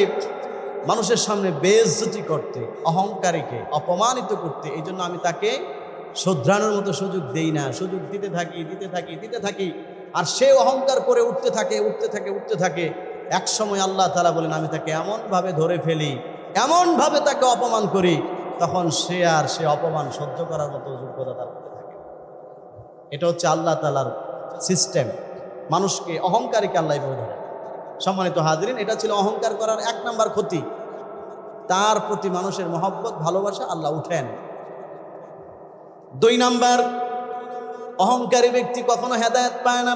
মানুষের সামনে বেইজ্জতি করতে, অহংকারীকে অপমানিত করতে। এই জন্য আমি তাকে শুধরানোর মতো সুযোগ দেই না। সুযোগ দিতে থাকি। আর সে অহংকার করে উঠতে থাকে। এক সময় আল্লাহ তাআলা বলেন, আমি তাকে এমনভাবে ধরে ফেলি, এমনভাবে তাকে অপমান করি, তখন সে অপমান সহ্য করার মতো যোগ্যতা তার মধ্যে থাকে। এটা হচ্ছে আল্লাহ তাআলার সিস্টেম। মানুষকে, অহংকারীকে আল্লাহ এভাবে ধরে। সম্মানিত হাজরিন, এটা ছিল অহংকার করার 1 নাম্বার ক্ষতি। তার প্রতি মানুষের মহব্বত, ভালোবাসা আল্লাহ উঠেন। 2 নাম্বার, অহংকারী ব্যক্তি কখনো হেদায়েত পায় না।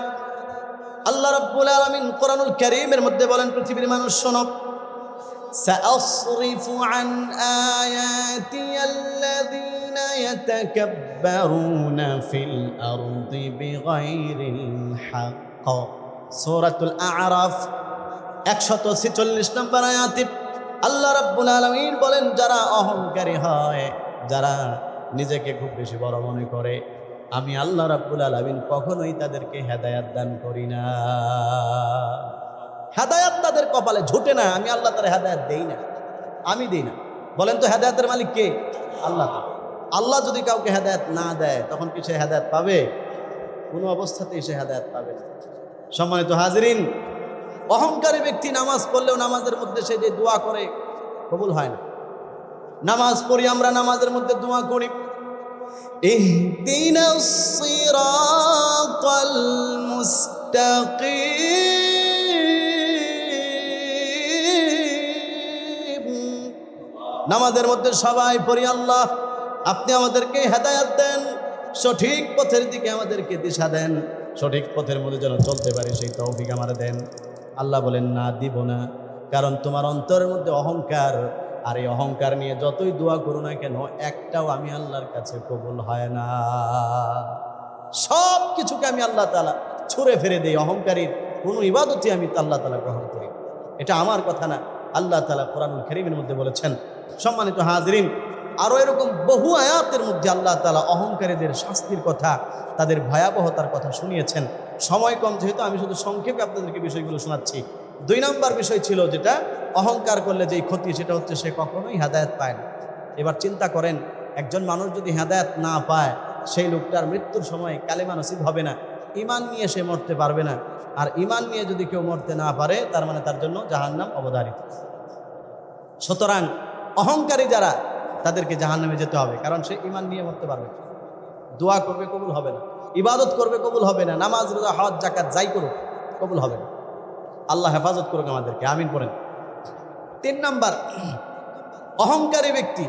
আল্লাহ রাব্বুল আলামিন কোরআনুল কারীমের মধ্যে বলেন, পৃথিবীর মানুষ শোনো, সাআসরিফু আন আয়াতিয়াল্লাযীনা ইয়াতাকাব্বারুনা ফিল আরদি বিগাইরিল হক। সূরাতুল আ'রাফ 146 নম্বর আয়াতে আল্লাহ রাব্বুল আলামিন বলেন, যারা অহংকারী হয়, যারা নিজেকে খুব বেশি বড় মনে করে, আমি আল্লাহ রাব্বুল আলামিন কখনোই তাদেরকে হেদায়েত দান করি না। হেদায়েত তাদের কপালে ঝুটে না। আমি আল্লাহ তার হেদায়েত দেই না, আমি দেই না। বলেন তো, হেদায়েতের মালিক কে? আল্লাহ। আল্লাহ যদি কাউকে হেদায়েত না দেয়, তখন কি সে হেদায়েত পাবে? কোনো অবস্থাতেই সে হেদায়েত পাবে না। সম্মানিত হাজরিন, অহংকারী ব্যক্তি নামাজ পড়লেও নামাজের মধ্যে সে যে দোয়া করে, কবুল হয় না। নামাজ পড়ি আমরা, নামাজের মধ্যে দোয়া করি, ইহদিনাস সিরাতাল মুস্তাকিম। নামাজের মধ্যে সবাই পড়ি, আল্লাহ আপনি আমাদেরকে হেদায়েত দেন, সঠিক পথের দিকে আমাদেরকে দিশা দেন, সঠিক পথের মধ্যে যেন চলতে পারি সেই তৌফিক আমাদের দেন। আল্লাহ বলেন, না, দিব না, কারণ তোমার অন্তরের মধ্যে অহংকার। আর এই অহংকার নিয়ে যতই দোয়া করো না কেন, একটাও আমি আল্লাহর কাছে কবুল হয় না। সব কিছুকে আমি আল্লাহ তাআলা ছুঁড়ে ফেলে দেই। অহংকারীর কোনো ইবাদতই আমি আল্লাহ তাআলা গ্রহণ করি। এটা আমার কথা না, আল্লাহ তাআলা কোরআনুল কারীমের মধ্যে বলেছেন, সম্মানিত হাজরিন, আরও এরকম বহু আয়াতের মধ্যে আল্লাহ তাআলা অহংকারীদের শাস্তির কথা, তাদের ভয়াবহতার কথা শুনিয়েছেন। সময় কম যেহেতু আমি শুধু সংক্ষেপে আপনাদেরকে বিষয়গুলো শোনাচ্ছি। 2 নম্বর বিষয় ছিল যেটা অহংকার করলে যেই ক্ষতি, সেটা হচ্ছে সে কখনোই হেদায়েত পায় না। এবার চিন্তা করেন, একজন মানুষ যদি হেদায়েত না পায়, সেই লোকটার মৃত্যুর সময় কালেমা নসিব হবে না, ঈমান নিয়ে সে মরতে পারবে না। আর ঈমান নিয়ে যদি কেউ মরতে না পারে, তার মানে তার জন্য জাহান্নাম অবধারিত। সুতরাং অহংকারী যারা, তাদেরকে জাহান্নামে যেতে হবে, কারণ সে ঈমান নিয়ে মরতে পারবে না। দোয়া করবে কবুল হবে না, ইবাদত করবে কবুল হবে না, নামাজ রোজা হজ যাকাত যাই করুক কবুল হবে না। আল্লাহ হেফাজত করুক আমাদেরকে, আমিন পড়েন। 3 নাম্বার, অহংকারী ব্যক্তি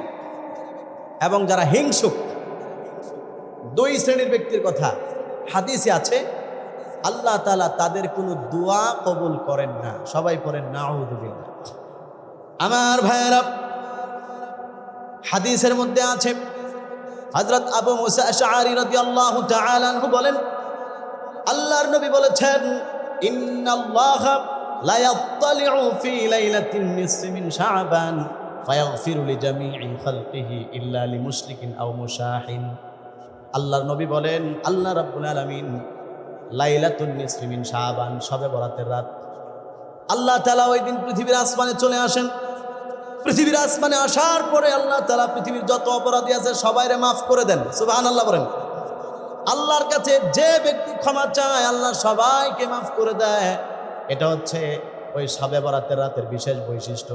এবং যারা হিংসুক, 2 শ্রেণীর ব্যক্তির কথা হাদিসে আছে। আল্লাহ তাআলা তাদের কোনো দোয়া কবুল করেন না। সবাই পড়েন নাউযুবিল্লাহ। আমার ভাইয়েরা, হাদিসের মধ্যে আছে, হযরত আবু মুসা আশআরী রাদিয়াল্লাহু তাআলা আনহু বলেন, আল্লাহর নবী বলেছেন, ইন্নাল্লাহা লা ইয়াত্তালিউ ফি লাইলাতিন নিসফি মিন শাবান ফায়াগফিরু লিজামিই খালকিহি ইল্লা লিমুশরিকিন আও মুশাহিন। আল্লাহর নবী বলেন, আল্লাহ রাব্বুল আলামিন লাইলাতুন নিসফি মিন শাবান, শবে বরাতের রাত, আল্লাহ তাআলা ওই দিন পৃথিবীর আসমানে চলে আসেন। পৃথিবীর আসমানে আসার পরে আল্লাহ তাআলা পৃথিবীর যত অপরাধী আছে সবাইরে মাফ করে দেন। সুবহানাল্লাহ বলেন। আল্লাহর কাছে যে ব্যক্তি ক্ষমা চায়, আল্লাহ সবাইকে মাফ করে দেয়। এটা হচ্ছে ওই শবে বরাতের রাতের বিশেষ বৈশিষ্ট্য।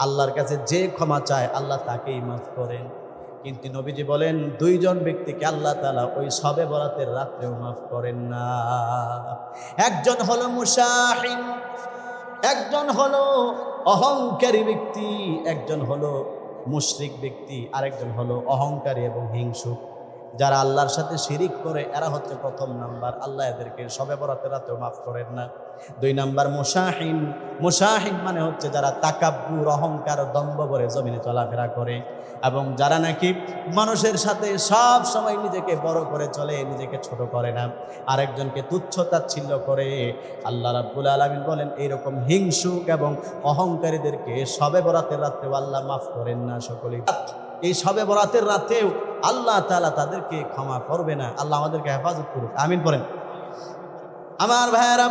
আল্লাহর কাছে যে ক্ষমা চায়, আল্লাহ তাকেই মাফ করেন। কিন্তু নবীজি বলেন, 2 জন ব্যক্তিকে আল্লাহ তাআলা ওই শবে বরাতের রাত্রেও মাফ করেন না। একজন হলো মুশাহিন, একজন হলো অহংকারী ব্যক্তি, একজন হলো মুশরিক ব্যক্তি, আরেকজন হলো অহংকারী এবং হিংসুক। যারা আল্লাহর সাথে শিরিক করে, এরা হচ্ছে 1 নাম্বার, আল্লাহ এদেরকে শবে বরাতের রাতেও মাফ করেন না। 2 নাম্বার মুশাহিন। মুশাহিন মানে হচ্ছে যারা তাকাব্বুর, অহংকার, দম্ভ ভরে জমিনে চলাফেরা করে, এবং যারা নাকি মানুষের সাথে সব সময় নিজেকে বড় করে চলে, নিজেকে ছোট করে না, আরেকজনকে তুচ্ছ তাচ্ছিল্য করে। আল্লাহ রাব্বুল আলামিন বলেন, এইরকম হিংসুক এবং অহংকারীদেরকে শবে বরাতের রাতেও আল্লাহ মাফ করেন না। সকলেই এই শবে বরাতের রাতেও আল্লাহ তাআলা তাদেরকে ক্ষমা করবে না। আল্লাহ আমাদেরকে হেফাজত করুক, আমিন পড়েন। আমার ভাইয়েরা,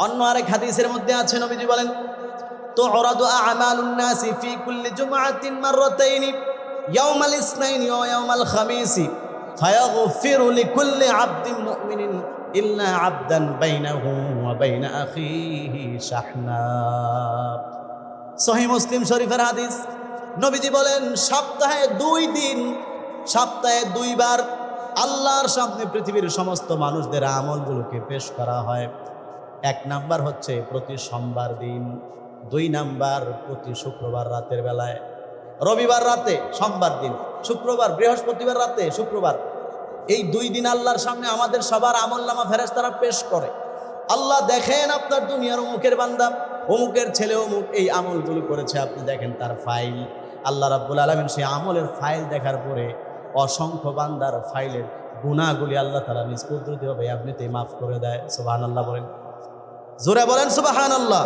অন্য আরেক হাদিসের মধ্যে আছে, নবীজি বলেন, তু'রাদু আ'মালুন নাসি ফি কুল্লি জুমআতিন মাররাতাইনি ইয়াওমাল ইসনাইনি ওয়া ইয়াওমাল খামিসি ফায়াগফিরু লিকুল্লি আবদিন মুমিনিন ইল্লা আবদান বাইনাহু ওয়া বাইনা আখিহি শাহনা। সহিহ মুসলিম শরীফের হাদিস। নবীজি বলেন, সপ্তাহে 2 দিন, সপ্তাহে 2 বার আল্লাহর সামনে পৃথিবীর সমস্ত মানুষদের আমলগুলোকে পেশ করা হয়। 1 নাম্বার হচ্ছে প্রতি সোমবার দিন, 2 নাম্বার প্রতি শুক্রবার রাতের বেলায়, রবিবার রাতে সোমবার দিন, শুক্রবার, বৃহস্পতিবার রাতে শুক্রবার। এই 2 দিন আল্লাহর সামনে আমাদের সবার আমলনামা ফেরেশতারা পেশ করে। আল্লাহ দেখেন, আপনার দুনিয়ার অমুকের বান্দা, অমুকের ছেলে অমুক এই আমলগুলো করেছে, আপনি দেখেন তার ফাইল। আল্লাহ রাব্বুল আলামিন সেই আমলের ফাইল দেখার পরে অসংখ্য বান্দার ফাইলের গুনাহগুলি আল্লাহ তাআলা নিজ কুদরতিভাবে আপনিতেই মাফ করে দেয়। সুবহানাল্লাহ বলেন, জোরে বলেন সুবহানাল্লাহ।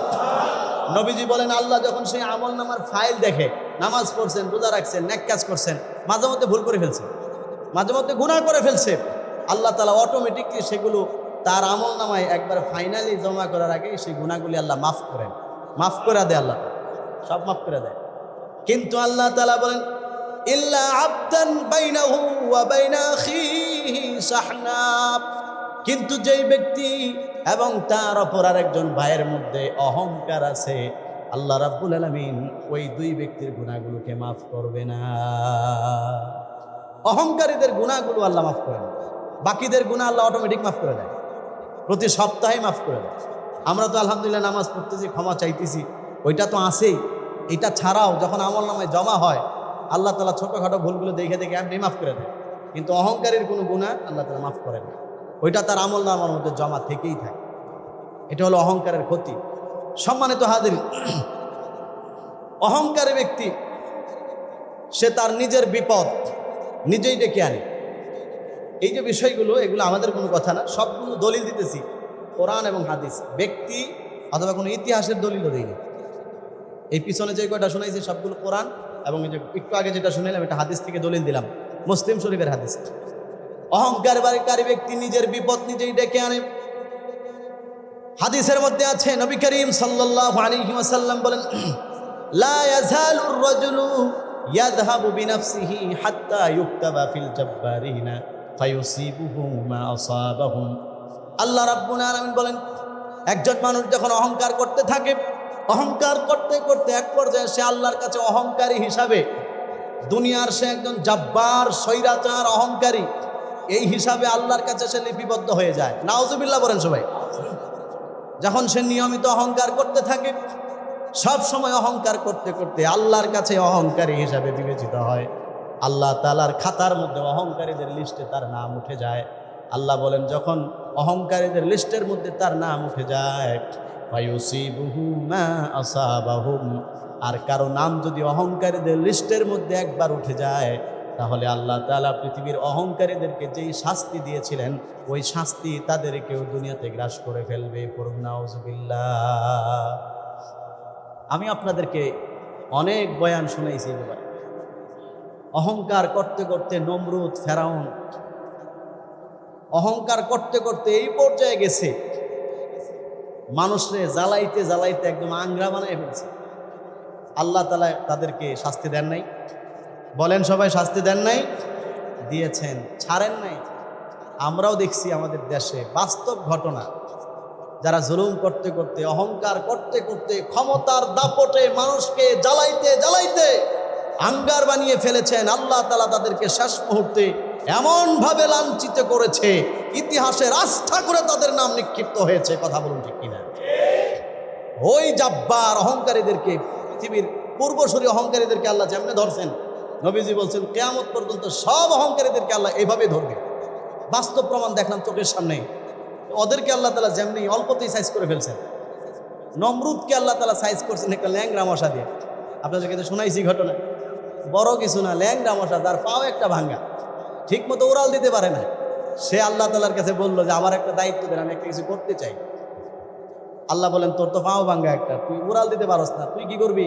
নবীজি বলেন, আল্লাহ যখন সেই আমলনামার ফাইল দেখে, নামাজ পড়ছেন, রোজা রাখছেন, নেক কাজ করছেন, মাঝে মধ্যে ভুল করে ফেলছেন, মাঝে মধ্যে গুনাহ করে ফেলছে, আল্লাহ তাআলা অটোমেটিকলি সেগুলো তার আমলনামায় একবার ফাইনালি জমা করার আগে সেই গুনাহগুলি আল্লাহ মাফ করেন, মাফ করে দেয়, আল্লাহ সব মাফ করে দেয়। কিন্তু আল্লাহ তাআলা বলেন, ইল্লা আবদান বাইনাহু ওয়া বাইনা আখিহি শাহনা, কিন্তু যেই ব্যক্তি এবং তার অপর আরেকজন ভাইয়ের মধ্যে অহংকার আছে, আল্লাহ রাব্বুল আলামিন ওই 2 ব্যক্তির গুনাহগুলোকে মাফ করবে না। অহংকারীদের গুনাহগুলো আল্লাহ মাফ করেন, বাকিদের গুনাহ আল্লাহ অটোমেটিক মাফ করে দেয়, প্রতি সপ্তাহে মাফ করে দেয়। আমরা তো আলহামদুলিল্লাহ নামাজ পড়তেছি, ক্ষমা চাইতেছি, ওইটা তো আছেই। এটা ছাড়াও যখন আমলনামায় জমা হয়, আল্লাহ তাআলা ছোটোখাটো ভুলগুলো দেখে দেখে আপনি মাফ করে দেয়, কিন্তু অহংকারীর কোনো গুনাহ আল্লাহ তাআলা মাফ করেন না, ওইটা তার আমলনামার মধ্যে জমা থেকেই থাকে। এটা হলো অহংকারের ক্ষতি। সম্মানিত হাজিরিন, অহংকারী ব্যক্তি সে তার নিজের বিপদ নিজেই ডেকে আনে। এই যে বিষয়গুলো, এগুলো আমাদের কোনো কথা না, সবগুলো দলিল দিতেছি কোরআন এবং হাদিস, ব্যক্তি অথবা কোনো ইতিহাসের দলিলও দিইনি। এই পিছনে যে কয়টা শোনাইছি সবগুলো কোরআন, এবং এই যে একটু আগে যেটা শুনাইলাম এটা হাদিস থেকে দলিল দিলাম, মুসলিম শরীফের হাদিস। অহংকারী ব্যক্তি নিজের বিপদ নিজেই ডেকে আনে। হাদিসের মধ্যে আছে, নবী করিম সাল্লাল্লাহু আলাইহি ওয়াসাল্লাম বলেন, লা ইয়াজালুর রাজুলু ইয়াযহাবু বিনাফসিহি হাত্তা ইউকতাবা ফিল জাব্বারিনা ফায়ুসিবুহু মা আসাবাহুম। আল্লাহ রাব্বুল আলামিন বলেন, একজন মানুষ যখন অহংকার করতে থাকে, অহংকার করতে করতে এক পর্যায়ে সে আল্লাহর কাছে অহংকারী হিসাবে, দুনিয়ার সে একজন জাব্বার, স্বৈরাচার, অহংকারী, এই হিসাবে আল্লাহর কাছে সে লিপিবদ্ধ হয়ে যায়। নাউজুবিল্লাহ বলেন সবাই। যখন সে নিয়মিত অহংকার করতে থাকে, সব সময় অহংকার করতে করতে আল্লাহর কাছে অহংকারী হিসাবে বিবেচিত হয়। আল্লাহ তাআলার খাতার মধ্যে অহংকারীদের লিস্টে তার নাম উঠে যায়। আল্লাহ বলেন, যখন অহংকারীদের লিস্টের মধ্যে তার নাম উঠে যায়, ফায়ুসিবুহু মা আসাবাহুম, আর কারো নাম যদি অহংকারীদের লিস্টের মধ্যে একবার উঠে যায়, তাহলে আল্লাহ তাআলা পৃথিবীর অহংকারীদেরকে যেই শাস্তি দিয়েছিলেন, ওই শাস্তি তাদেরকেও দুনিয়াতে গ্রাস করে ফেলবে। পড়ুন নাউজুবিল্লাহ। আমি আপনাদেরকে অনেক বয়ান শুনাইছি এবার। অহংকার করতে করতে নমরুদ, ফেরাউন অহংকার করতে করতে এই পর্যায়ে গেছে, মানুষরে জ্বালাইতে জ্বালাইতে একদম আংরা বানায় ফেলছে। আল্লাহ তাআলা তাদেরকে শাস্তি দেন নাই? বলেন সবাই, শাস্তি দেন নাই? দিয়েছেন, ছাড়েন নাই। আমরাও দেখছি আমাদের দেশে বাস্তব ঘটনা, যারা জুলুম করতে করতে, অহংকার করতে করতে, ক্ষমতার দাপটে মানুষকে জ্বালাইতে জ্বালাইতে আঙ্গার বানিয়ে ফেলেছেন। আল্লাহ তাআলা তাদেরকে শেষ মুহূর্তে এমনভাবে লাঞ্ছিত করেছে, ইতিহাসের আস্থা করে তাদের নাম নিক্ষিপ্ত হয়েছে। কথা বলুন ঠিক কিনা? ওই জাব্বার অহংকারীদেরকে, পৃথিবীর পূর্বসূরি অহংকারীদেরকে আল্লাহ যেমনে ধরছেন, নবীজি বলছেন কিয়ামত পর্যন্ত সব অহংকারীদেরকে আল্লাহ এইভাবে ধরবে। বাস্তব প্রমাণ দেখলাম চোখের সামনে। ওদেরকে আল্লাহ তাআলা যেমনি অল্পতেই সাইজ করে ফেলছেন। নমরুদকে আল্লাহ তাআলা সাইজ করছেন একটা ল্যাংরা মশা দিয়ে। আপনাদেরকে তো শোনাইছি ঘটনা, বড় কিছু না, ল্যাংরা মশা, যার পাও একটা ভাঙ্গা, ঠিক মতো উড়াল দিতে পারে না। সে আল্লাহ তাআলার কাছে বললো যে আমার একটা দায়িত্ব দেন, আমি একটা কিছু করতে চাই। আল্লাহ বলেন, তোর তো পাও ভাঙ্গা একটা, তুই উড়াল দিতে পারস না, তুই কি করবি?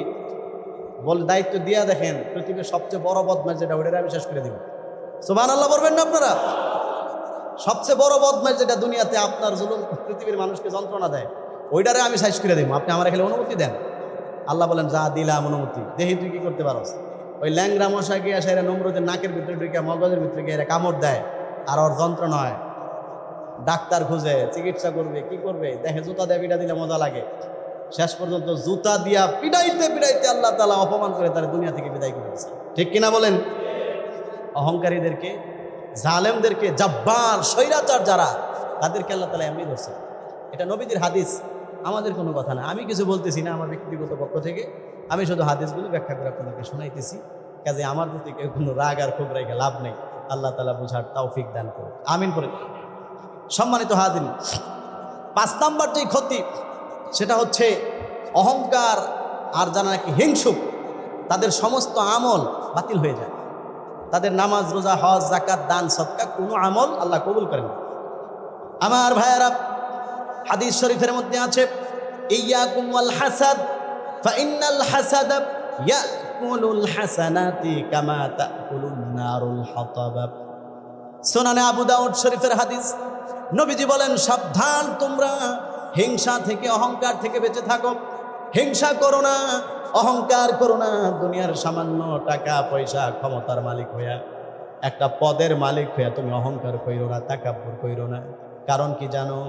বলে, দায়িত্ব দিয়া দেখেন, পৃথিবীর সবচেয়ে বড় বদমাশ যেটা, ওইটা আমি শেষ করে দিব। সুবহানাল্লাহ বলবেন না আপনারা? সবচেয়ে বড় বদমাশ যেটা দুনিয়াতে আপনার জুলুম, পৃথিবীর মানুষকে যন্ত্রণা দেয়, ওইটারে আমি শেষ করে দিব, আপনি আমার খেলে অনুমতি দেন। আল্লাহ বলেন, যা দিলাম অনুমতি, দেখি তুই কি করতে পারস। ওই ল্যাংরা মশা গিয়ে আসে এরা নমরুদের নাকের ভিতরে ঢুকে, মগজের ভিতরে গিয়ে এরা কামড় দেয়, আর ওর যন্ত্রণা হয়। ডাক্তার খুঁজে, চিকিৎসা করবে, কি করবে, দেখে জুতা দিয়ে পিটা দিলে মজা লাগে। শেষ পর্যন্ত জুতা দিয়া পিটাইতে পিটাইতে আল্লাহ তাআলা অপমান করে তার দুনিয়া থেকে বিদায় করে দিয়েছে। ঠিক কিনা বলেন? অহংকারীদেরকে, জালেমদেরকে, জাব্বার, স্বৈরাচার যারা, তাদেরকে আল্লাহ তাআলা এমনি ধরছে। এটা নবীজির হাদিস, আমাদের কোনো কথা না। আমি কিছু বলতেছি না আমার ব্যক্তিগত পক্ষ থেকে, আমি শুধু হাদিসগুলো ব্যাখ্যা করে আপনাদেরকে শোনাইতেছি। কাজে আমার প্রতি কেউ কোনো রাগ আর ক্ষোভ রেখে লাভ নেই। আল্লাহ তাআলা বুঝার তৌফিক দান করুন, আমিন করে। সম্মানিত হাজির, 5 নাম্বার যেই ক্ষতি, সেটা হচ্ছে অহংকার আর যারা নাকি হিংসুক, তাদের সমস্ত আমল বাতিল হয়ে যায়। তাদের নামাজ, রোজা, হজ, যাকাত, দান, সদকা, কোনো আমল আল্লাহ কবুল করেন না। আমার ভাইয়েরা, হাদিস শরীফের মধ্যে আছে, ইয়াকুম ওয়াল হাসাদ ফাইন্নাল হাসাদা ইয়াকুলুল হাসানাতি কামা তাকুলুন নারুল হাতাব। সুনানে আবু দাউদ শরীফের হাদিস। নবীজি বলেন, সাবধান, তোমরা হিংসা থেকে, অহংকার থেকে বেঁচে থাকো। হিংসা করো না, অহংকার করো না। দুনিয়ার সামান্য টাকা পয়সা, ক্ষমতার মালিক হইয়া, একটা পদের মালিক হইয়া তুমি অহংকার কইরো না, তাকাব্বুর কইরো না। কারণ কি জানো?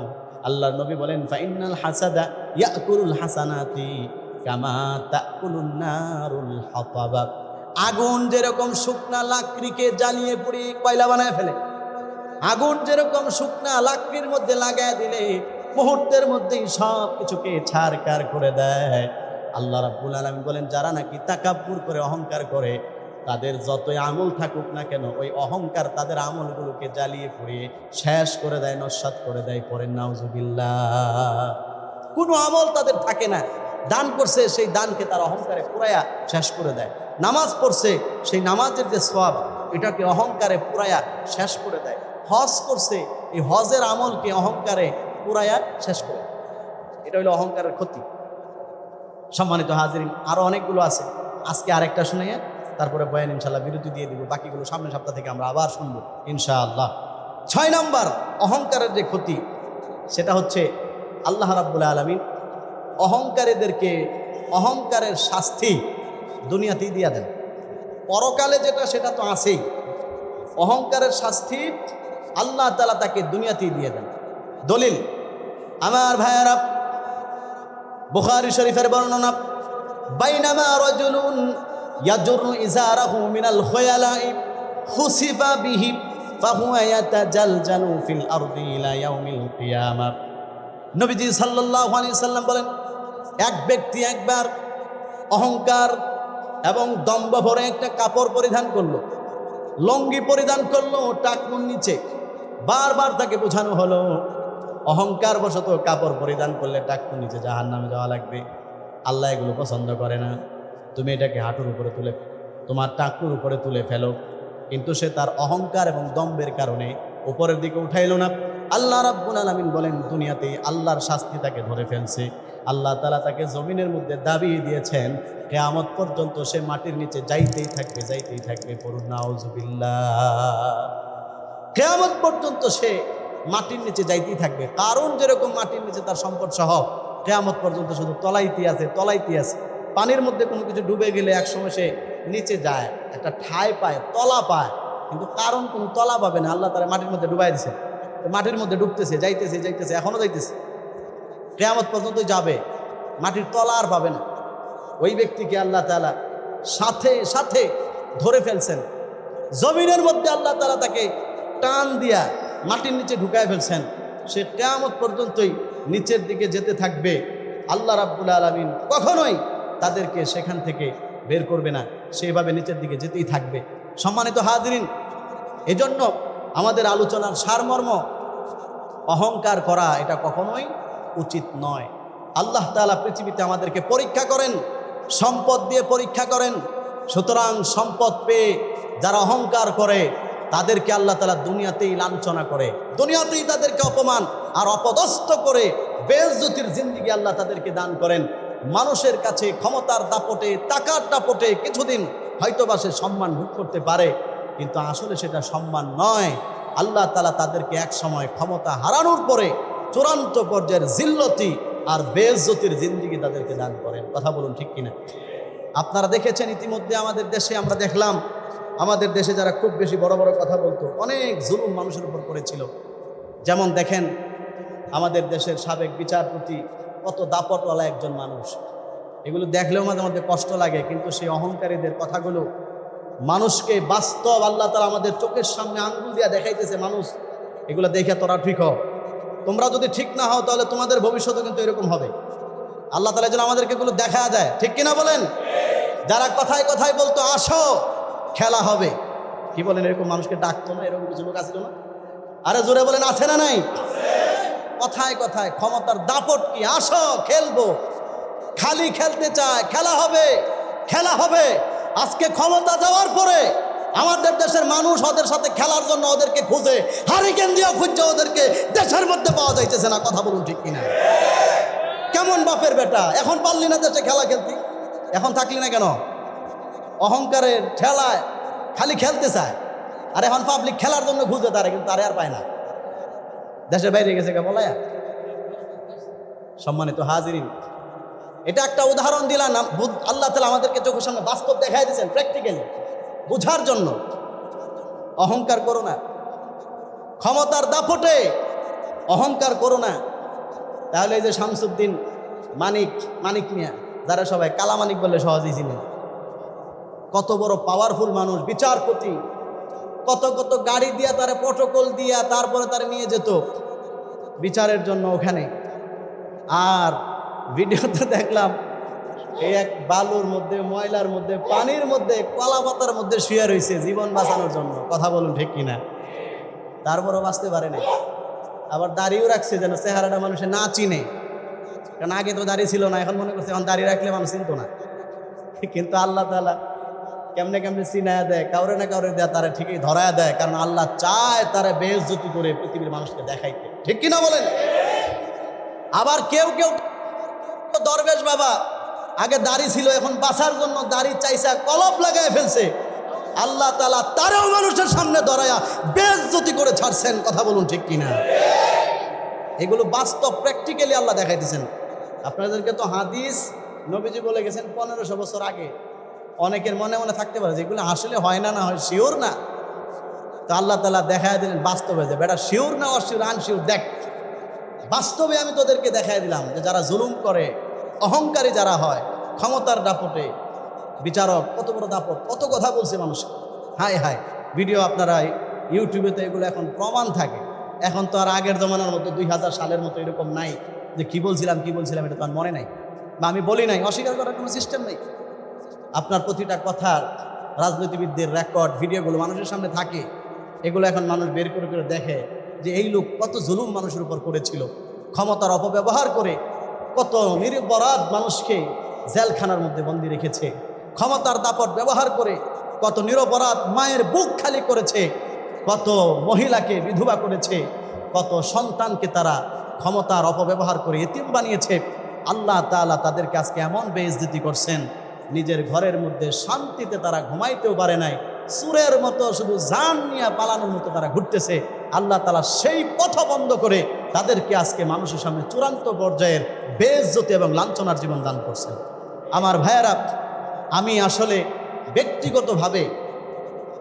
আল্লাহর নবী বলেন, ফাইন্নাল হাসাদা ইয়াকুলুল হাসানাতি কামা তাকুলুন নারুল হাতাব। আগুন যেরকম শুকনা লাকড়িকে জ্বালিয়ে পুড়িয়ে কয়লা বানায় ফেলে, আগুন যেরকম শুকনা লাকড়ির মধ্যে লাগায় দিলে মুহূর্তের মধ্যেই সব কিছুকে ছারকার করে দেয়। আল্লাহ রাব্বুল আলামিন বলেন, যারা নাকি তাকাব্বুর করে, অহংকার করে, তাদের যতই আমল থাকুক না কেন, ওই অহংকার তাদের আমলগুলোকে জ্বালিয়ে পুড়িয়ে শেষ করে দেয়, নস্যাৎ করে দেয়। পড়েন নাউজুবিল্লাহ। কোনো আমল তাদের থাকে না। দান করছে, সেই দানকে তার অহংকারে পুরাইয়া শেষ করে দেয়। নামাজ পড়ছে, সেই নামাজের যে সওয়াব, এটাকে অহংকারে পুরাইয়া শেষ করে দেয়। হজ করছে, এই হজের আমলকে অহংকারে পুরাইয়া শেষ করে। এটা হলো অহংকারের ক্ষতি। সম্মানিত হাজিরিন, আরও অনেকগুলো আছে, আজকে আরেকটা শুনে তারপরে বয়ান ইনশাল্লাহ বিরতি দিয়ে দিব। বাকিগুলো সামনের সপ্তাহ থেকে আমরা আবার শুনবো ইনশাআল্লাহ। 6 নম্বর অহংকারের যে ক্ষতি, সেটা হচ্ছে আল্লাহ রাব্বুল আলামিন অহংকারীদেরকে অহংকারের শাস্তি দুনিয়াতেই দিয়া দেন। পরকালে যেটা সেটা তো আছেই, অহংকারের শাস্তি আল্লাহ তাআলা তাকে দুনিয়াতেই দিয়ে দেন। দলিল আমার ভাইয়ারা, বুখারী শরীফের বর্ণনা, বাইনামা রাজুলুন ইয়াজুরু ইজারাহু মিনাল খুয়ালাই খুসিফা বিহি ফাহুয়া ইয়াতাজালজালু ফিল আরদি ইলা ইয়াউমিল কিয়ামা। নবীজি সাল্লাল্লাহু আলাইহি সাল্লাম বলেন, এক ব্যক্তি একবার অহংকার এবং দম্ভ ভরে একটা কাপড় পরিধান করলো, লঙ্গি পরিধান করলো টাকনুর নিচে। বারবার তাকে বোঝানো হলো অহংকার বশত কাপড় পরিধান করলে টাকনুর নিচে জাহান্নামে যাওয়া লাগবে, আল্লাহ এগুলো পছন্দ করে না, তুমি এটাকে হাঁটুর উপরে তুলে, তোমার টাকনুর উপরে তুলে ফেলো। কিন্তু সে তার অহংকার এবং দম্ভের কারণে উপরের দিকে উঠাইলো না। আল্লাহ রাব্বুল আলামিন বলেন, দুনিয়াতে আল্লাহর শাস্তি তাকে ধরে ফেলছে। আল্লাহ তাআলা তাকে জমিনের মধ্যে দাবিয়ে দিয়েছেন, কিয়ামত পর্যন্ত সে মাটির নিচে যাইতেই থাকবে, যাইতেই থাকবে। পড়ুন নাউজুবিল্লাহ। কিয়ামত পর্যন্ত সে মাটির নিচে যাইতেই থাকবে। কারণ যেরকম মাটির নিচে তার সম্পদ সহ কিয়ামত পর্যন্ত শুধু তলাইতে আছে, তলাইতে আছে। পানির মধ্যে কোনো কিছু ডুবে গেলে একসময় সে নিচে যায়, একটা ঠাঁই পায়, তলা পায়, কিন্তু কারণ কোনো তলা পাবে না। আল্লাহ তাআলা মাটির মধ্যে ডুবাই দিছে, মাটির মধ্যে ডুবতেছে, যাইতেছে, যাইতেছে, এখনো যাইতেছে, কিয়ামত পর্যন্ত যাবে, মাটির তলা আর পাবে না। ওই ব্যক্তিকে আল্লাহ তাআলা সাথে সাথে ধরে ফেলছেন, জমিনের মধ্যে আল্লাহ তাআলা তাকে টান দিয়া মাটির নিচে ঢুকায় ফেলছেন। সে কিয়ামত পর্যন্তই নিচের দিকে যেতে থাকবে। আল্লাহ রাব্বুল আলামিন কখনোই তাদেরকে সেখান থেকে বের করবে না, সেইভাবে নিচের দিকে যেতেই থাকবে। সম্মানিত হাজিরিন, এজন্য আমাদের আলোচনার সারমর্ম, অহংকার করা এটা কখনোই উচিত নয়। আল্লাহ তাআলা পৃথিবীতে আমাদেরকে পরীক্ষা করেন, সম্পদ দিয়ে পরীক্ষা করেন। সুতরাং সম্পদ পেয়ে যারা অহংকার করে তাদেরকে আল্লাহ তাআলা দুনিয়াতেই লাঞ্ছনা করে, দুনিয়াতেই তাদেরকে অপমান আর অপদস্থ করে বেইজ্জতির জিন্দেগি আল্লাহ তাদেরকে দান করেন। মানুষের কাছে ক্ষমতার দাপটে, টাকার দাপটে কিছুদিন হয়তোবা সে সম্মান ভোগ করতে পারে, কিন্তু আসলে সেটা সম্মান নয়। আল্লাহ তাআলা তাদেরকে এক সময় ক্ষমতা হারানোর পরে চূড়ান্ত পর্যায়ের জিল্লতি আর বেইজ্জতির জিন্দেগি তাদেরকে দান করেন। কথা বলুন ঠিক কিনা? আপনারা দেখেছেন ইতিমধ্যে আমাদের দেশে, আমরা দেখলাম আমাদের দেশে যারা খুব বেশি বড় বড় কথা বলতো, অনেক জুলুম মানুষের উপর করেছিল। যেমন দেখেন আমাদের দেশের সাবেক বিচারপতি, কত দাপটওয়ালা একজন মানুষ। এগুলো দেখলেও মাঝে মধ্যে কষ্ট লাগে, কিন্তু সেই অহংকারীদের কথাগুলো মানুষকে বাস্তব আল্লাহ তাআলা আমাদের চোখের সামনে আঙ্গুল দিয়া দেখাইতেছে, মানুষ এগুলো দেখে তোরা ঠিক হও, তোমরা যদি ঠিক না হও তাহলে তোমাদের ভবিষ্যতে কিন্তু এরকম হবে। আল্লাহ তাআলা যেন আমাদেরকে এগুলো দেখা দেয়, ঠিক কিনা বলেন? যারা কথায় কথায় বলতো আসো খেলা হবে, কি বলেন, এরকম মানুষকে ডাকতো না? এরকম কিছু লোক আছিল না? আরে জোরে বলেন, আছে না নাই? কথায় কথায় ক্ষমতার দাপট কি, আসো খেলবো, খালি খেলতে চায়, খেলা হবে, খেলা হবে। আজকে ক্ষমতা যাওয়ার পরে আমাদের দেশের মানুষ ওদের সাথে খেলার জন্য ওদেরকে খুঁজে, হারিকেন দিয়ে খুঁজছে, ওদেরকে দেশের মধ্যে পাওয়া যাইতেছে না। কথা বলুন ঠিক কিনা? কেমন বাপের বেটা, এখন পারলি না দেশে খেলা খেলতি, এখন থাকলি না কেন? অহংকারের ঠেলায় খালি খেলতে চায়, আর এখন পাবলিক খেলার জন্য খুঁজে তারে, কিন্তু তারে আর পায় না, দেশের বাইরে গেছে কে বলায়া। সম্মানিত হাজিরিন, এটা একটা উদাহরণ দিলাম, আল্লাহ তাআলা আমাদেরকে চোখের সামনে বাস্তব দেখাই দিয়েছেন, প্র্যাকটিক্যালি বোঝার জন্য। অহংকার করো না, ক্ষমতার দাপটে অহংকার করো না। তাহলে এই যে শামসুদ্দিন মানিক মিয়া, যারা সবাই কালা মানিক বলে সহজেই চিনেন, কত বড় পাওয়ারফুল মানুষ, বিচারপতি, কত কত গাড়ি দিয়া তারা প্রটোকল দিয়া তারপরে তারা নিয়ে যেত বিচারের জন্য ওখানে। আর ভিডিওতে দেখলাম এই এক বালুর মধ্যে, ময়লার মধ্যে, পানির মধ্যে, কলা পাতার মধ্যে শুয়ে রয়েছে জীবন বাঁচানোর জন্য। কথা বলুন ঠিক কিনা? তারপরও বাঁচতে পারে না। আবার দাড়িও রাখছে যেন চেহারাটা মানুষে না চিনে, কারণ আগে তো দাড়ি ছিল না, এখন মনে করছে এখন দাড়ি রাখলে মানুষ চিনত না। কিন্তু আল্লাহ তাআলা কেমনে কেমনে চিনায়া দেয়, কাউরে না কাউরে দেয়, তারা ঠিকই ধরায়া দেয়, কারণ আল্লাহ চায় তারা বেইজ্জতি করে পৃথিবীর মানুষকে দেখাইতে, ঠিক কিনা বলেন? আবার কেউ কেউ দরবেশ বাবা আগে দাড়ি ছিল, এখন বাঁচার জন্য দাড়ি চাইছে, কলপ লাগায় ফেলছে। আল্লাহ তাআলা তারও মানুষের সামনে দাঁড়ায়া বেইজ্জতি করে ছাড়ছেন। কথা বলুন ঠিক কিনা? এগুলো বাস্তব, প্র্যাকটিক্যালি আল্লাহ দেখাইতেছেন। আপনাদেরকে তো হাদিস নবীজি বলে গেছেন 1500 বছর আগে। অনেকের মনে মনে থাকতে পারে যেগুলো আসলে হয় না, না হয় শিওর না। তো আল্লাহ তাআলা দেখায় দিলেন বাস্তবে যে বেটা শিওর না অশিওর আনশিওর দেখ, বাস্তবে আমি তোদেরকে দেখায় দিলাম যে যারা জুলুম করে, অহংকারী যারা হয়, ক্ষমতার দাপটে বিচারক, কত বড় দাপট, কত কথা বলছে মানুষ। হায় হায়, ভিডিও আপনারা ইউটিউবে তো এগুলো এখন প্রমাণ থাকে। এখন তো আর আগের জমানার মতো 2000 সালের মতো এরকম নাই যে কি বলছিলাম এটা তো আর মনে নাই, বা আমি বলি নাই, অস্বীকার করার কোনো সিস্টেম নেই। আপনার প্রতিটা কথার রাজনীতিবিদদের রেকর্ড ভিডিওগুলো মানুষের সামনে থাকে। এগুলো এখন মানুষ বের করে করে দেখে যে এই লোক কত জুলুম মানুষের উপর করেছিল, ক্ষমতার অপব্যবহার করে কত নিরপরাধ মানুষকে জেলখানার মধ্যে বন্দী রেখেছে, ক্ষমতার দাপট ব্যবহার করে কত নিরপরাধ মায়ের বুক খালি করেছে, কত মহিলাকে বিধবা করেছে, কত সন্তানকে তারা ক্ষমতার অপব্যবহার করে এতিম বানিয়েছে। আল্লাহ তাআলা তাদেরকে আজকে এমন বেইজ্জতি করছেন, নিজের ঘরের মধ্যে শান্তিতে তারা ঘুমাইতেও পারে নাই, সুরের মতো শুধু জান নিয়ে পালানোর মতো তারা ঘুরতেছে। আল্লাহ তাআলা সেই পথ বন্ধ করে তাদেরকে আজকে মানুষের সামনে চূড়ান্ত পর্যায়ের বেইজ্জতি এবং লাঞ্ছনার জীবন দান করছেন। আমার ভাইয়েরা, আমি আসলে ব্যক্তিগতভাবে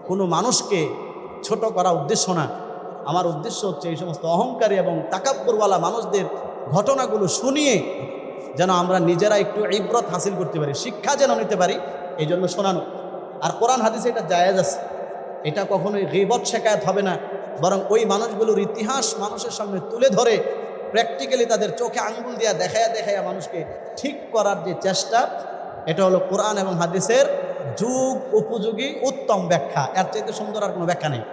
কোনো মানুষকে ছোট করা উদ্দেশ্য না। আমার উদ্দেশ্য হচ্ছে এই সমস্ত অহংকারী এবং তাকাব্বুরওয়ালা মানুষদের ঘটনাগুলো শুনিয়ে যেন আমরা নিজেরা একটু ইবরত হাসিল করতে পারি, শিক্ষা যেন নিতে পারি, এই জন্য শোনানো। আর কোরআন হাদিসে এটা জায়েজ আছে, এটা কখনোই গীবত শেখায়ত হবে না, বরং ওই মানুষগুলোর ইতিহাস মানুষের সামনে তুলে ধরে প্র্যাকটিক্যালি তাদের চোখে আঙ্গুল দিয়া দেখায়া মানুষকে ঠিক করার যে চেষ্টা, এটা হলো কোরআন এবং হাদিসের যুগ উপযোগী উত্তম ব্যাখ্যা। এর চাইতে সুন্দর আর কোনো ব্যাখ্যা নেই।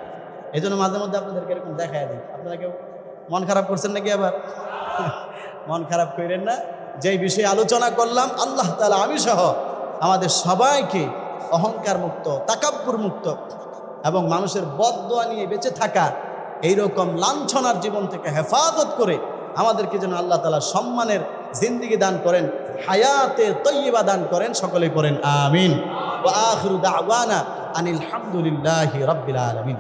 এই জন্য মাঝে মধ্যে আপনাদেরকে এরকম দেখায় দিই। আপনারা কেউ মন খারাপ করছেন নাকি? আবার মন খারাপ করেন না। যেই বিষয়ে আলোচনা করলাম, আল্লাহ তাআলা আমি সহ আমাদের সবাইকে অহংকার মুক্ত, তাকাব্বুর মুক্ত এবং মানুষের বদদোয়া নিয়ে বেঁচে থাকা এইরকম লাঞ্ছনার জীবন থেকে হেফাজত করে আমাদেরকে যেন আল্লাহ তাআলা সম্মানের জিন্দেগি দান করেন, হায়াতে তয়্যিবা দান করেন। সকলেই পড়েন আমিন। ওয়া আখিরু দাওয়ানা আনিল হামদুলিল্লাহি রাব্বিল আলামিন।